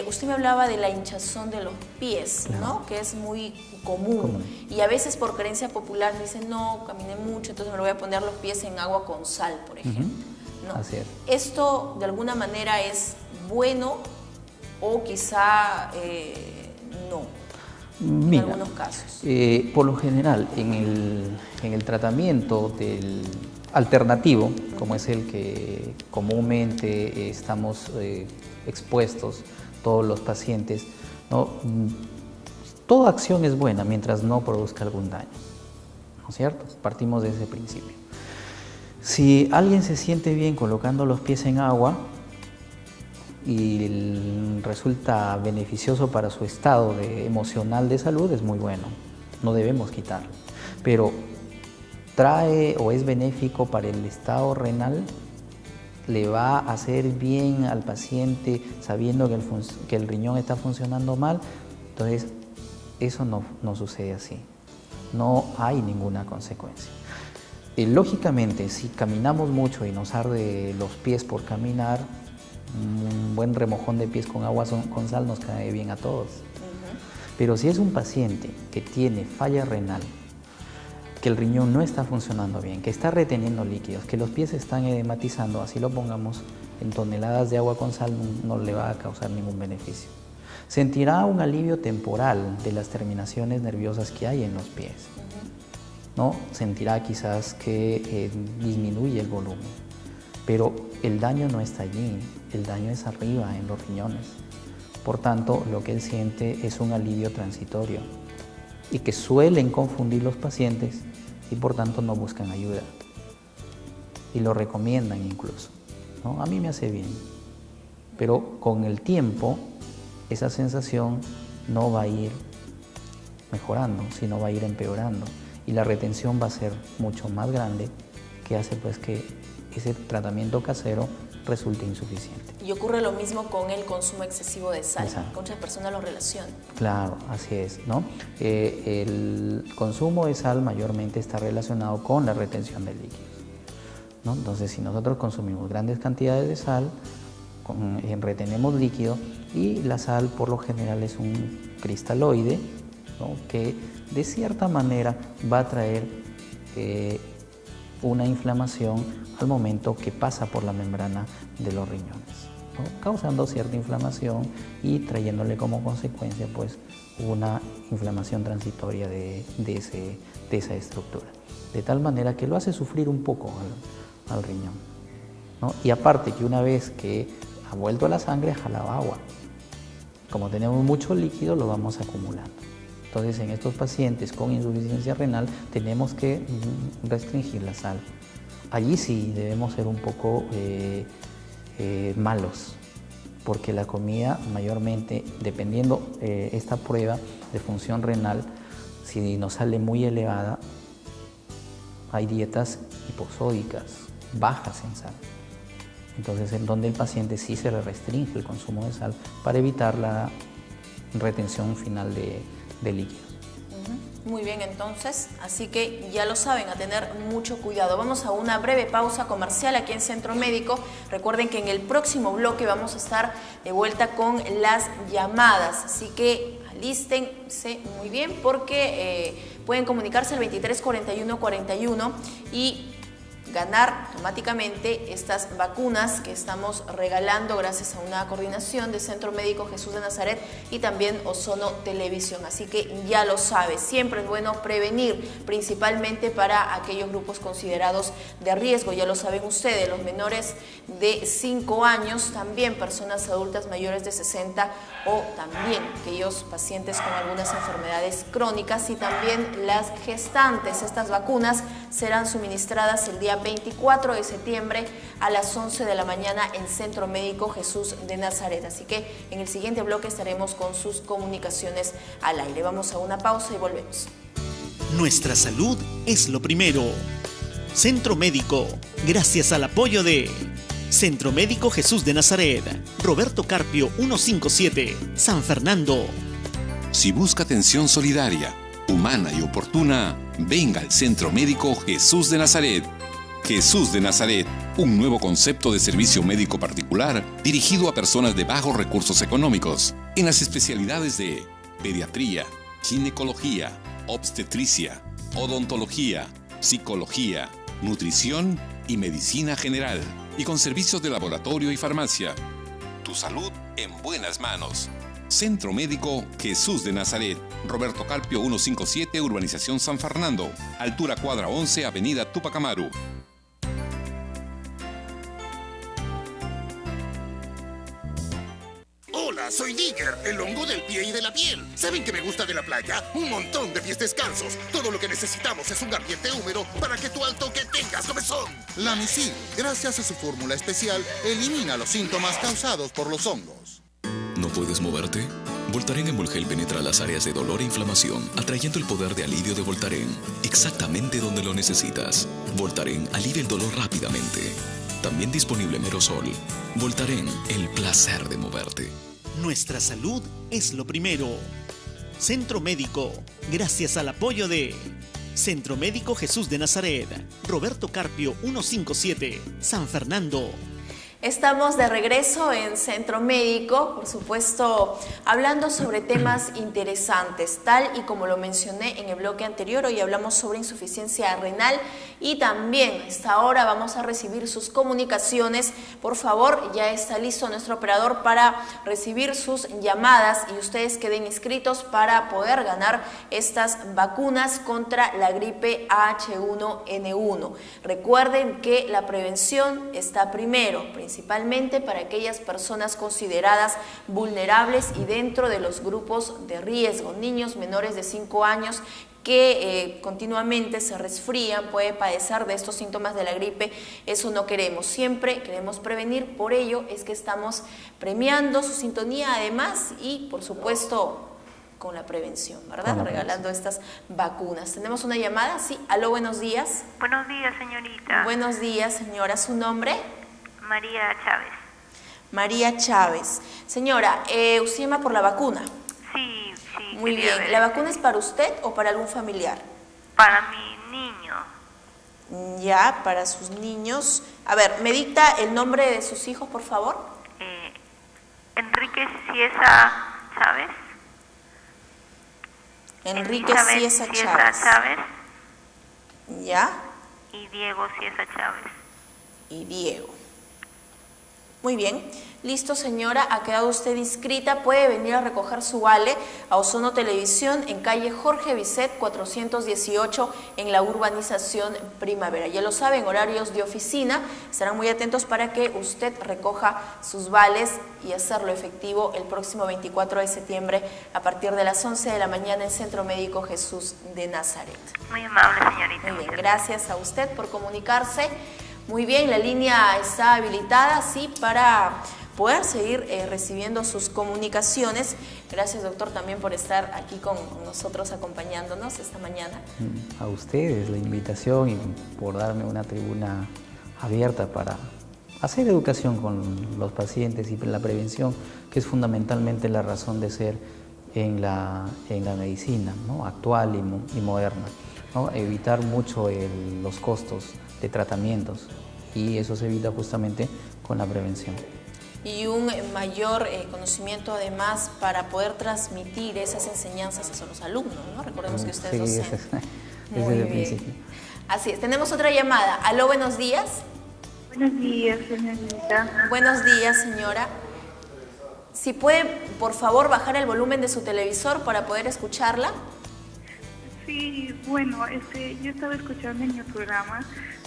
usted me hablaba de la hinchazón de los pies, ¿no? Que es muy común. Y a veces por creencia popular dicen, no, caminé mucho, entonces me lo voy a poner los pies en agua con sal, por ejemplo. ¿No? Así es. ¿Esto de alguna manera es bueno o quizá no? Mira, en algunos casos. Por lo general, en el tratamiento del alternativo, como es el que comúnmente estamos expuestos todos los pacientes, ¿no?, toda acción es buena mientras no produzca algún daño, ¿no es cierto? Partimos de ese principio. Si alguien se siente bien colocando los pies en agua y resulta beneficioso para su estado emocional de salud, es muy bueno, no debemos quitarlo. Pero trae o es benéfico para el estado renal, le va a hacer bien al paciente sabiendo que el riñón está funcionando mal, entonces eso no sucede así, no hay ninguna consecuencia. Lógicamente, si caminamos mucho y nos arde los pies por caminar, un buen remojón de pies con agua con sal nos cae bien a todos. Pero si es un paciente que tiene falla renal, que el riñón no está funcionando bien, que está reteniendo líquidos, que los pies están edematizando, así lo pongamos en toneladas de agua con sal, no le va a causar ningún beneficio. Sentirá un alivio temporal de las terminaciones nerviosas que hay en los pies, ¿no? Sentirá quizás que disminuye el volumen, pero el daño no está allí, el daño es arriba, en los riñones. Por tanto, lo que él siente es un alivio transitorio y que suelen confundir los pacientes y por tanto no buscan ayuda y lo recomiendan incluso, ¿no? A mí me hace bien, pero con el tiempo esa sensación no va a ir mejorando, sino va a ir empeorando y la retención va a ser mucho más grande, que hace pues que ese tratamiento casero resulte insuficiente. Y ocurre lo mismo con el consumo excesivo de sal. Exacto. Muchas personas lo relacionan. Claro, así es, ¿no? El consumo de sal mayormente está relacionado con la retención de líquidos, ¿no? Entonces, si nosotros consumimos grandes cantidades de sal, retenemos líquido y la sal por lo general es un cristaloide, ¿no?, que de cierta manera va a traer una inflamación al momento que pasa por la membrana de los riñones, ¿no? Causando cierta inflamación y trayéndole como consecuencia pues una inflamación transitoria de esa estructura, de tal manera que lo hace sufrir un poco al riñón, ¿no? Y aparte que una vez que ha vuelto a la sangre, jalaba agua. Como tenemos mucho líquido, lo vamos acumulando. Entonces, en estos pacientes con insuficiencia renal tenemos que restringir la sal. Allí sí debemos ser un poco malos, porque la comida mayormente, dependiendo esta prueba de función renal, si nos sale muy elevada, hay dietas hiposódicas, bajas en sal. Entonces, en donde el paciente sí se le restringe el consumo de sal para evitar la retención final de líquidos. Muy bien, entonces, así que ya lo saben, a tener mucho cuidado. Vamos a una breve pausa comercial aquí en Centro Médico. Recuerden que en el próximo bloque vamos a estar de vuelta con las llamadas, así que alístense muy bien porque pueden comunicarse al 23 41 41 y ganar automáticamente estas vacunas que estamos regalando gracias a una coordinación de Centro Médico Jesús de Nazaret y también Ozono Televisión. Así que ya lo sabe, siempre es bueno prevenir, principalmente para aquellos grupos considerados de riesgo. Ya lo saben ustedes, los menores de 5 años, también personas adultas mayores de 60 o también aquellos pacientes con algunas enfermedades crónicas y también las gestantes. Estas vacunas serán suministradas el día 24 de septiembre a las 11 de la mañana en Centro Médico Jesús de Nazaret. Así que en el siguiente bloque estaremos con sus comunicaciones al aire. Vamos a una pausa y volvemos. Nuestra salud es lo primero. Centro Médico, gracias al apoyo de Centro Médico Jesús de Nazaret, Roberto Carpio 157, San Fernando. Si busca atención solidaria, humana y oportuna, venga al Centro Médico Jesús de Nazaret. Jesús de Nazaret, un nuevo concepto de servicio médico particular dirigido a personas de bajos recursos económicos, en las especialidades de pediatría, ginecología, obstetricia, odontología, psicología, nutrición y medicina general, y con servicios de laboratorio y farmacia. Tu salud en buenas manos. Centro Médico Jesús de Nazaret, Roberto Carpio 157, Urbanización San Fernando, altura cuadra 11, Avenida Tupac Amaru. Hola, soy Digger, el hongo del pie y de la piel. ¿Saben qué me gusta de la playa? Un montón de pies descalzos. Todo lo que necesitamos es un ambiente húmedo para que tu alto que tengas comezón. Lamisil, gracias a su fórmula especial, elimina los síntomas causados por los hongos. ¿No puedes moverte? Voltaren Emulgel penetra las áreas de dolor e inflamación, atrayendo el poder de alivio de Voltaren exactamente donde lo necesitas. Voltaren alivia el dolor rápidamente. También disponible en aerosol. Voltaren, el placer de moverte. Nuestra salud es lo primero. Centro Médico, gracias al apoyo de Centro Médico Jesús de Nazaret, Roberto Carpio 157, San Fernando. Estamos de regreso en Centro Médico, por supuesto, hablando sobre temas interesantes, tal y como lo mencioné en el bloque anterior. Hoy hablamos sobre insuficiencia renal y también a esta hora vamos a recibir sus comunicaciones. Por favor, ya está listo nuestro operador para recibir sus llamadas y ustedes queden inscritos para poder ganar estas vacunas contra la gripe H1N1. Recuerden que la prevención está primero, principalmente para aquellas personas consideradas vulnerables y dentro de los grupos de riesgo, niños menores de 5 años que continuamente se resfrían, puede padecer de estos síntomas de la gripe. Eso no queremos, siempre queremos prevenir, por ello es que estamos premiando su sintonía además y por supuesto con la prevención, ¿verdad? Regalando estas vacunas. Tenemos una llamada, sí, aló, buenos días. Buenos días, señorita. Buenos días, señora, ¿su nombre? María Chávez. María Chávez. Señora, ¿usted llama por la vacuna? Sí. Muy bien. ¿La vacuna es para usted o para algún familiar? Para mi niño. Ya, para sus niños. A ver, ¿me dicta el nombre de sus hijos, por favor? Enrique Ciesa Chávez. Enrique Ciesa Chávez. Chávez. Ya. y Diego Ciesa Chávez. Y Diego. Muy bien. Listo, señora, ha quedado usted inscrita. Puede venir a recoger su vale a Ozono Televisión en calle Jorge Bisset 418 en la urbanización Primavera. Ya lo saben, horarios de oficina. Estarán muy atentos para que usted recoja sus vales y hacerlo efectivo el próximo 24 de septiembre a partir de las 11 de la mañana en Centro Médico Jesús de Nazaret. Muy amable, señorita. Muy bien, gracias a usted por comunicarse. Muy bien, la línea está habilitada, sí, para poder seguir recibiendo sus comunicaciones. Gracias, doctor, también por estar aquí con nosotros acompañándonos esta mañana. A ustedes la invitación y por darme una tribuna abierta para hacer educación con los pacientes y la prevención, que es fundamentalmente la razón de ser en la medicina, ¿no?, actual y moderna, ¿no? Evitar mucho los costos de tratamientos, y eso se evita justamente con la prevención. Y un mayor conocimiento además para poder transmitir esas enseñanzas hacia los alumnos, ¿no? Recordemos que usted es docente. Ese es el principio. Así es, tenemos otra llamada. Aló, buenos días. Buenos días, señorita. Buenos días, señora. Si puede, por favor, bajar el volumen de su televisor para poder escucharla. Sí, bueno, yo estaba escuchando en el programa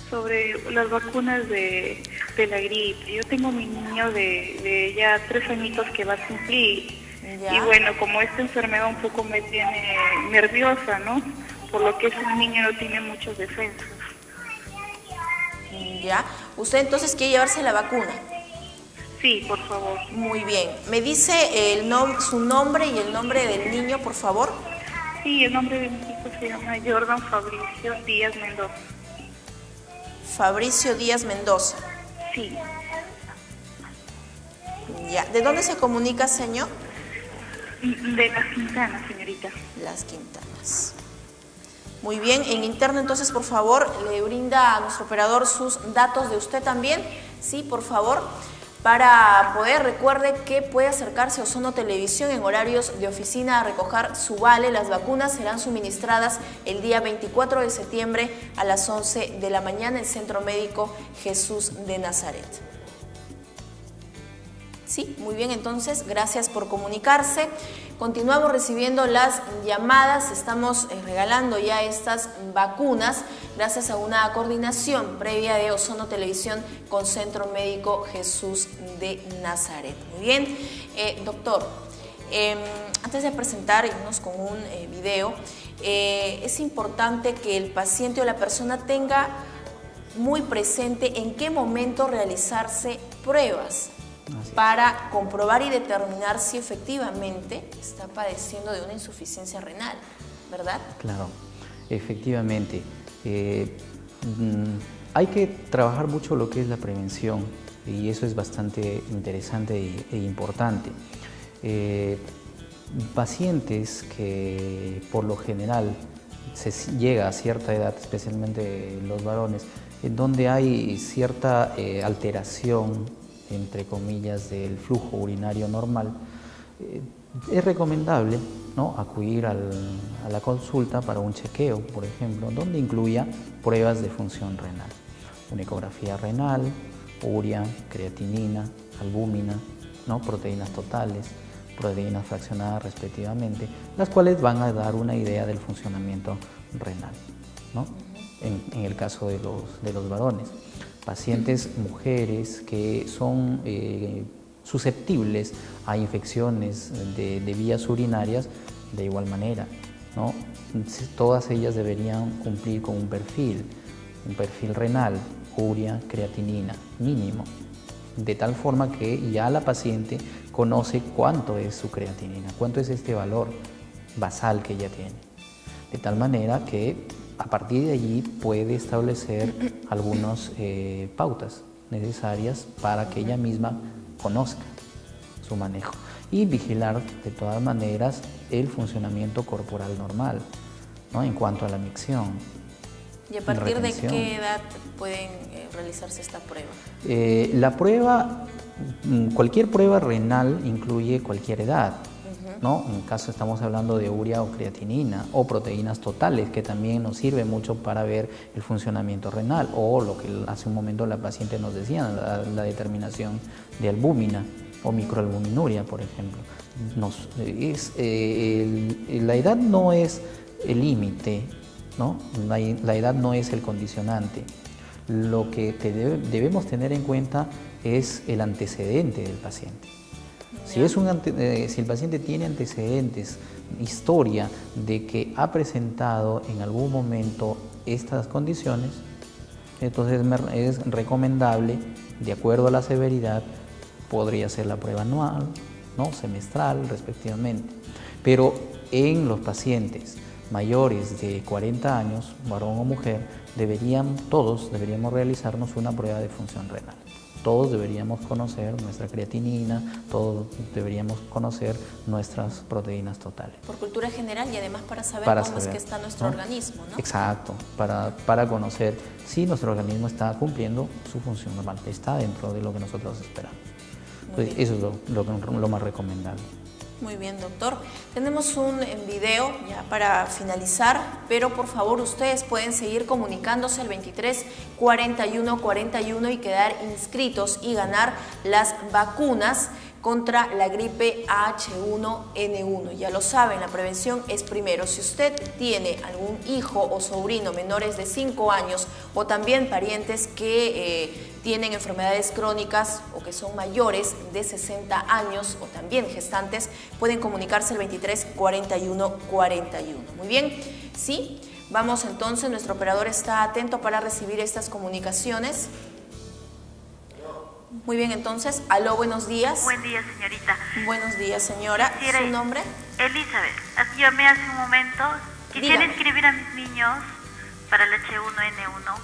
sobre las vacunas de la gripe. Yo tengo mi niño de ya 3 añitos que va a cumplir. ¿Ya? Y bueno, como esta enfermedad un poco me tiene nerviosa, ¿no? Por lo que ese niño no tiene muchas defensas. Ya. ¿Usted entonces quiere llevarse la vacuna? Sí, por favor. Muy bien. ¿Me dice su nombre y el nombre del niño, por favor? Sí, el nombre de mi hijo se llama Jordan Fabricio Díaz Mendoza. Fabricio Díaz Mendoza. Sí. Ya. ¿De dónde se comunica, señor? De Las Quintanas, señorita. Las Quintanas. Muy bien. En interno, entonces, por favor, le brinda a nuestro operador sus datos de usted también. Sí, por favor. Para poder, recuerde que puede acercarse a Ozono Televisión en horarios de oficina a recoger su vale. Las vacunas serán suministradas el día 24 de septiembre a las 11 de la mañana en Centro Médico Jesús de Nazaret. Sí, muy bien, entonces, gracias por comunicarse. Continuamos recibiendo las llamadas, estamos regalando ya estas vacunas gracias a una coordinación previa de Ozono Televisión con Centro Médico Jesús de Nazaret. Muy bien, doctor, antes de presentar, irnos con un video, es importante que el paciente o la persona tenga muy presente en qué momento realizarse pruebas para comprobar y determinar si efectivamente está padeciendo de una insuficiencia renal, ¿verdad? Claro, efectivamente. Hay que trabajar mucho lo que es la prevención y eso es bastante interesante e importante. Pacientes que por lo general se llega a cierta edad, especialmente los varones, en donde hay cierta alteración, entre comillas, del flujo urinario normal, es recomendable, ¿no?, acudir a la consulta para un chequeo, por ejemplo, donde incluya pruebas de función renal, una ecografía renal, urea, creatinina, albúmina, ¿no?, proteínas totales, proteínas fraccionadas respectivamente, las cuales van a dar una idea del funcionamiento renal, ¿no?, en el caso de los varones. Pacientes mujeres que son susceptibles a infecciones de vías urinarias, de igual manera, ¿no? Todas ellas deberían cumplir con un perfil renal, urea, creatinina mínimo, de tal forma que ya la paciente conoce cuánto es su creatinina, cuánto es este valor basal que ella tiene, de tal manera que a partir de allí puede establecer algunas pautas necesarias para que ella misma conozca su manejo y vigilar de todas maneras el funcionamiento corporal normal, ¿no?, en cuanto a la micción. ¿Y a partir de qué edad pueden realizarse esta prueba? La prueba, cualquier prueba renal incluye cualquier edad, ¿no? En caso estamos hablando de urea o creatinina o proteínas totales, que también nos sirve mucho para ver el funcionamiento renal, o lo que hace un momento la paciente nos decía, la determinación de albúmina o microalbuminuria, por ejemplo. La edad no es el límite, ¿no? La edad no es el condicionante. Lo que debemos tener en cuenta es el antecedente del paciente. Si el paciente tiene antecedentes, historia de que ha presentado en algún momento estas condiciones, entonces es recomendable, de acuerdo a la severidad, podría ser la prueba anual, ¿no? Semestral, respectivamente. Pero en los pacientes mayores de 40 años, varón o mujer, todos deberíamos realizarnos una prueba de función renal. Todos deberíamos conocer nuestra creatinina, todos deberíamos conocer nuestras proteínas totales. Por cultura general y además para saber cómo es que está nuestro organismo, ¿no? Exacto, para conocer si nuestro organismo está cumpliendo su función normal, está dentro de lo que nosotros esperamos. Entonces, eso es lo más recomendable. Muy bien, doctor. Tenemos un video ya para finalizar, pero por favor ustedes pueden seguir comunicándose al 23 41 41 y quedar inscritos y ganar las vacunas contra la gripe H1N1. Ya lo saben, la prevención es primero. Si usted tiene algún hijo o sobrino menores de 5 años o también parientes que tienen enfermedades crónicas o que son mayores de 60 años o también gestantes, pueden comunicarse al 23 41 41. Muy bien, ¿sí? Vamos entonces, nuestro operador está atento para recibir estas comunicaciones. Muy bien, entonces, aló, buenos días. Buen día, señorita. Buenos días, señora. ¿Su nombre? Elizabeth. Llamé hace un momento. Quisiera inscribir a mis niños para el H1N1.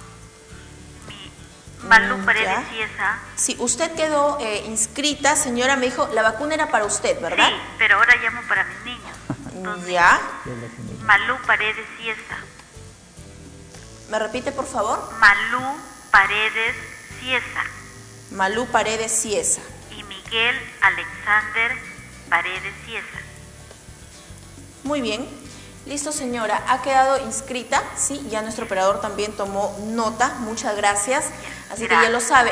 Malú Paredes Ciesa. Sí, usted quedó inscrita, señora, me dijo, la vacuna era para usted, ¿verdad? Sí, pero ahora llamo para mis niños. Entonces, ¿ya? Malú Paredes Ciesa. ¿Me repite, por favor? Malú Paredes Ciesa. Malú Paredes Ciesa. Y Miguel Alexander Paredes Ciesa. Muy bien. Listo, señora. Ha quedado inscrita. Sí, ya nuestro operador también tomó nota. Muchas gracias. Así que ya lo sabe.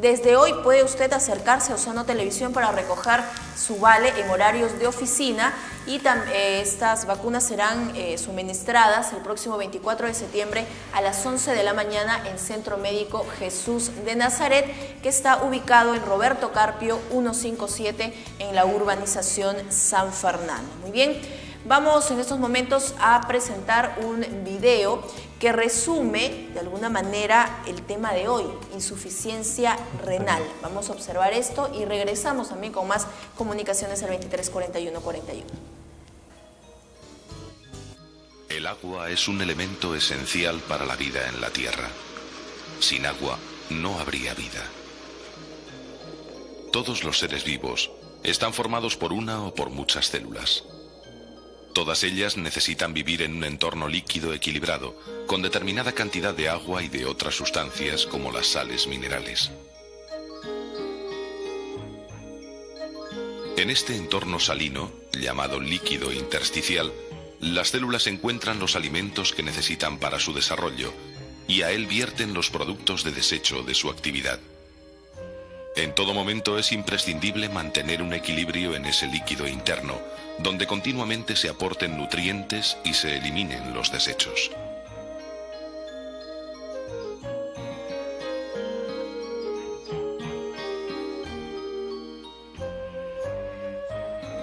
Desde hoy puede usted acercarse a Ozono Televisión para recoger su vale en horarios de oficina y estas vacunas serán suministradas el próximo 24 de septiembre a las 11 de la mañana en Centro Médico Jesús de Nazaret, que está ubicado en Roberto Carpio 157 en la urbanización San Fernando. Muy bien. Vamos en estos momentos a presentar un video que resume de alguna manera el tema de hoy, insuficiencia renal. Vamos a observar esto y regresamos también con más comunicaciones al 23 41 41. El agua es un elemento esencial para la vida en la Tierra. Sin agua no habría vida. Todos los seres vivos están formados por una o por muchas células. Todas ellas necesitan vivir en un entorno líquido equilibrado, con determinada cantidad de agua y de otras sustancias como las sales minerales. En este entorno salino, llamado líquido intersticial, las células encuentran los alimentos que necesitan para su desarrollo y a él vierten los productos de desecho de su actividad. En todo momento es imprescindible mantener un equilibrio en ese líquido interno, donde continuamente se aporten nutrientes y se eliminen los desechos.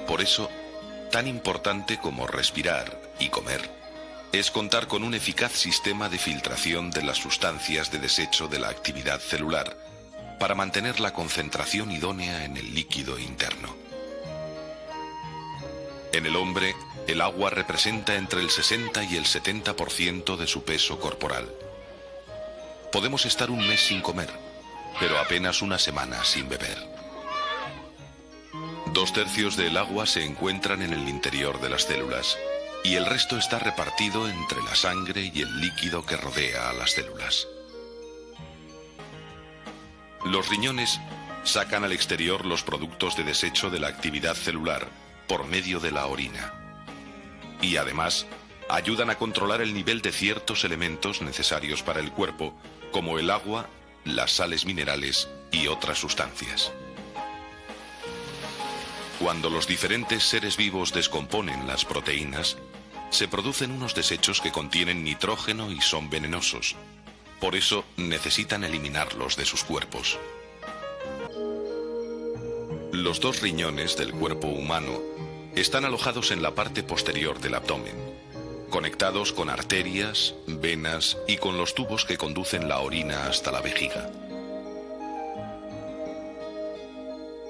Por eso, tan importante como respirar y comer, es contar con un eficaz sistema de filtración de las sustancias de desecho de la actividad celular, para mantener la concentración idónea en el líquido interno. En el hombre, el agua representa entre el 60 y el 70% de su peso corporal. Podemos estar un mes sin comer, pero apenas una semana sin beber. 2/3 del agua se encuentran en el interior de las células, y el resto está repartido entre la sangre y el líquido que rodea a las células. Los riñones sacan al exterior los productos de desecho de la actividad celular, por medio de la orina. Y además, ayudan a controlar el nivel de ciertos elementos necesarios para el cuerpo, como el agua, las sales minerales y otras sustancias. Cuando los diferentes seres vivos descomponen las proteínas, se producen unos desechos que contienen nitrógeno y son venenosos. Por eso necesitan eliminarlos de sus cuerpos. Los dos riñones del cuerpo humano están alojados en la parte posterior del abdomen, conectados con arterias, venas y con los tubos que conducen la orina hasta la vejiga.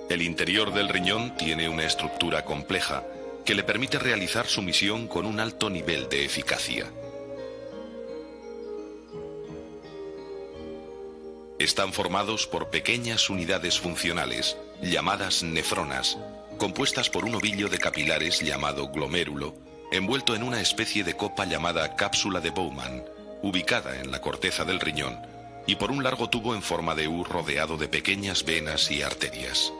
El interior del riñón tiene una estructura compleja que le permite realizar su misión con un alto nivel de eficacia. Están formados por pequeñas unidades funcionales, llamadas nefronas, compuestas por un ovillo de capilares llamado glomérulo, envuelto en una especie de copa llamada cápsula de Bowman, ubicada en la corteza del riñón, y por un largo tubo en forma de U rodeado de pequeñas venas y arterias.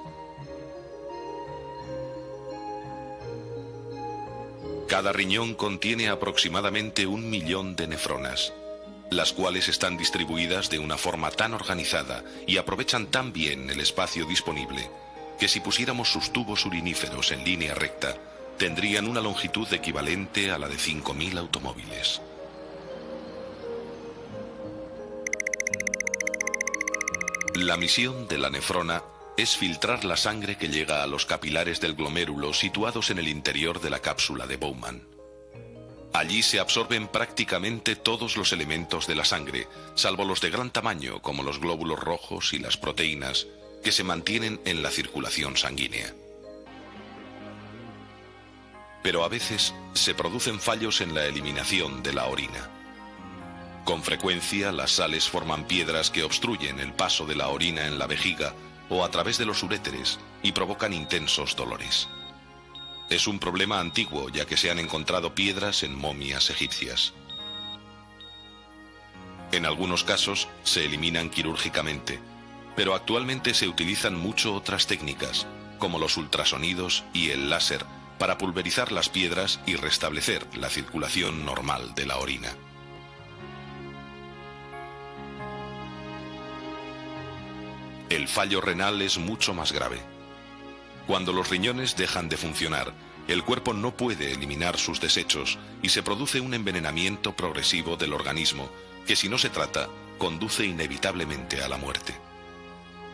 Cada riñón contiene aproximadamente 1 millón de nefronas, las cuales están distribuidas de una forma tan organizada y aprovechan tan bien el espacio disponible que si pusiéramos sus tubos uriníferos en línea recta, tendrían una longitud equivalente a la de 5.000 automóviles. La misión de la nefrona es filtrar la sangre que llega a los capilares del glomérulo situados en el interior de la cápsula de Bowman. Allí se absorben prácticamente todos los elementos de la sangre, salvo los de gran tamaño como los glóbulos rojos y las proteínas, que se mantienen en la circulación sanguínea. Pero a veces se producen fallos en la eliminación de la orina. Con frecuencia las sales forman piedras que obstruyen el paso de la orina en la vejiga o a través de los uréteres y provocan intensos dolores. Es un problema antiguo, ya que se han encontrado piedras en momias egipcias. En algunos casos se eliminan quirúrgicamente, pero actualmente se utilizan mucho otras técnicas, como los ultrasonidos y el láser, para pulverizar las piedras y restablecer la circulación normal de la orina. El fallo renal es mucho más grave. Cuando los riñones dejan de funcionar, el cuerpo no puede eliminar sus desechos y se produce un envenenamiento progresivo del organismo que, si no se trata, conduce inevitablemente a la muerte.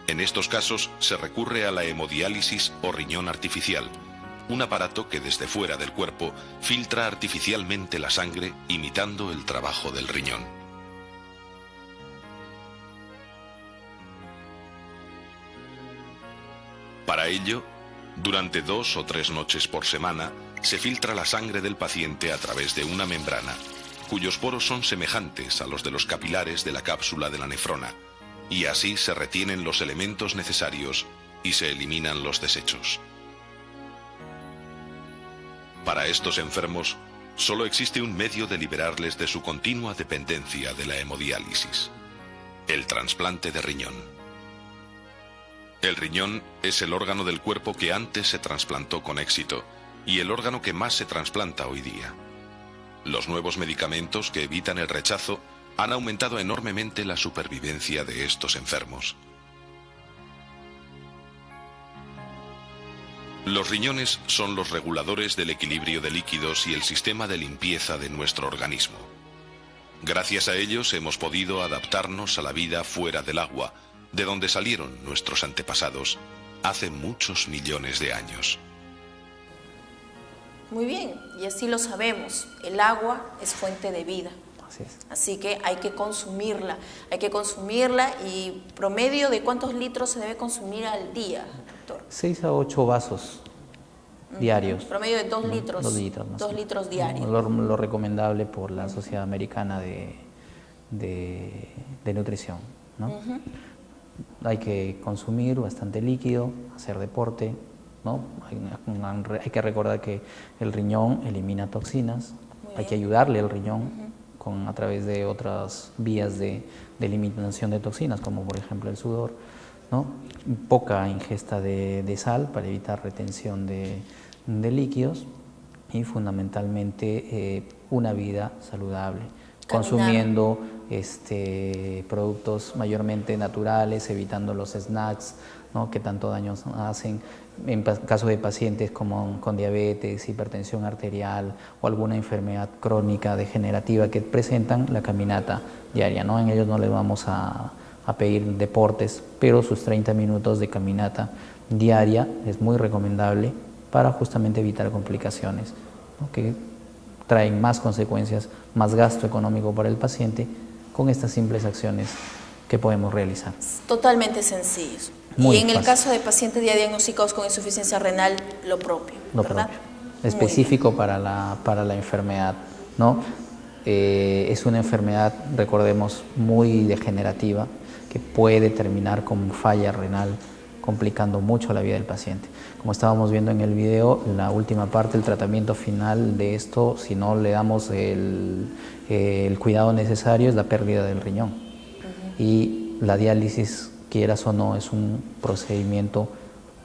En estos casos se recurre a la hemodiálisis o riñón artificial, un aparato que desde fuera del cuerpo filtra artificialmente la sangre imitando el trabajo del riñón. Para ello, durante 2 o 3 noches por semana, se filtra la sangre del paciente a través de una membrana, cuyos poros son semejantes a los de los capilares de la cápsula de la nefrona, y así se retienen los elementos necesarios y se eliminan los desechos. Para estos enfermos, solo existe un medio de liberarles de su continua dependencia de la hemodiálisis: el trasplante de riñón. El riñón es el órgano del cuerpo que antes se trasplantó con éxito y el órgano que más se trasplanta hoy día. Los nuevos medicamentos que evitan el rechazo han aumentado enormemente la supervivencia de estos enfermos. Los riñones son los reguladores del equilibrio de líquidos y el sistema de limpieza de nuestro organismo. Gracias a ellos hemos podido adaptarnos a la vida fuera del agua, de donde salieron nuestros antepasados hace muchos millones de años. Muy bien, y así lo sabemos, el agua es fuente de vida. Así que hay que consumirla y promedio de ¿cuántos litros se debe consumir al día, doctor? 6 a 8 vasos diarios. Promedio de 2 litros. 2 litros. 2 litros diarios. Lo recomendable por la Sociedad Americana de Nutrición, ¿no? Hay que consumir bastante líquido, hacer deporte, ¿no? Hay que recordar que el riñón elimina toxinas, hay que ayudarle al riñón a través de otras vías de eliminación de toxinas, como por ejemplo el sudor, ¿no? Poca ingesta de sal para evitar retención de de líquidos y fundamentalmente una vida saludable, consumiendo productos mayormente naturales, evitando los snacks, ¿no?, que tanto daño hacen. En caso de pacientes con diabetes, hipertensión arterial o alguna enfermedad crónica degenerativa que presentan, la caminata diaria, ¿no? En ellos no les vamos a pedir deportes, pero sus 30 minutos de caminata diaria es muy recomendable para justamente evitar complicaciones, ¿no?, que traen más consecuencias, más gasto económico para el paciente con estas simples acciones que podemos realizar. Totalmente sencillos. Y en el caso de pacientes ya diagnosticados con insuficiencia renal, lo propio, ¿verdad? Específico para la enfermedad, ¿no? Es una enfermedad, recordemos, muy degenerativa, que puede terminar con falla renal, complicando mucho la vida del paciente. Como estábamos viendo en el video, la última parte, el tratamiento final de esto, si no le damos el cuidado necesario, es la pérdida del riñón. Y la diálisis, quieras o no, es un procedimiento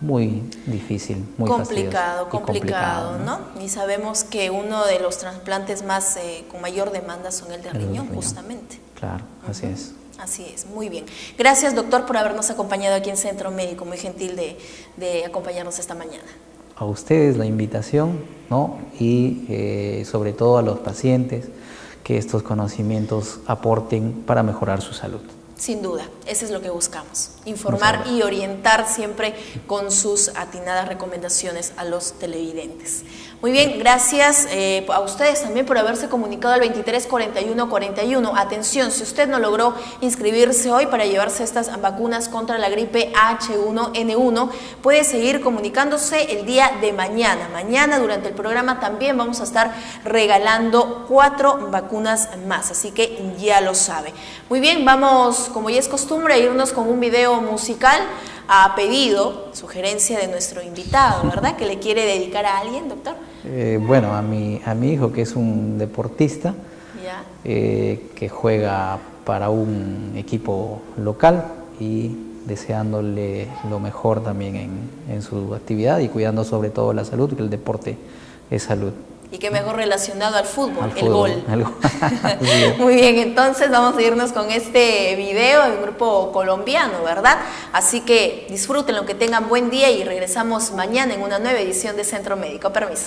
muy difícil, muy complicado, ¿no? Y sabemos que uno de los trasplantes más con mayor demanda son el de riñón, justamente. Claro, así es. Así es, muy bien. Gracias, doctor, por habernos acompañado aquí en Centro Médico, muy gentil de acompañarnos esta mañana. A ustedes la invitación, ¿no? Y sobre todo a los pacientes, que estos conocimientos aporten para mejorar su salud. Sin duda, eso es lo que buscamos, informar y orientar siempre con sus atinadas recomendaciones a los televidentes. Muy bien, gracias a ustedes también por haberse comunicado al 234141. Atención, si usted no logró inscribirse hoy para llevarse estas vacunas contra la gripe H1N1, puede seguir comunicándose el día de mañana. Mañana durante el programa también vamos a estar regalando 4 vacunas más, así que ya lo sabe. Muy bien, vamos, como ya es costumbre, a irnos con un video musical a pedido, sugerencia de nuestro invitado, ¿verdad? ¿Que le quiere dedicar a alguien, doctor? Bueno, a mi hijo, que es un deportista, que juega para un equipo local, y deseándole lo mejor también en su actividad y cuidando sobre todo la salud, que el deporte es salud. Y qué mejor relacionado al fútbol, el gol. Muy bien, entonces vamos a irnos con este video de un grupo colombiano, ¿verdad? Así que disfrútenlo, que tengan buen día y regresamos mañana en una nueva edición de Centro Médico. Permiso.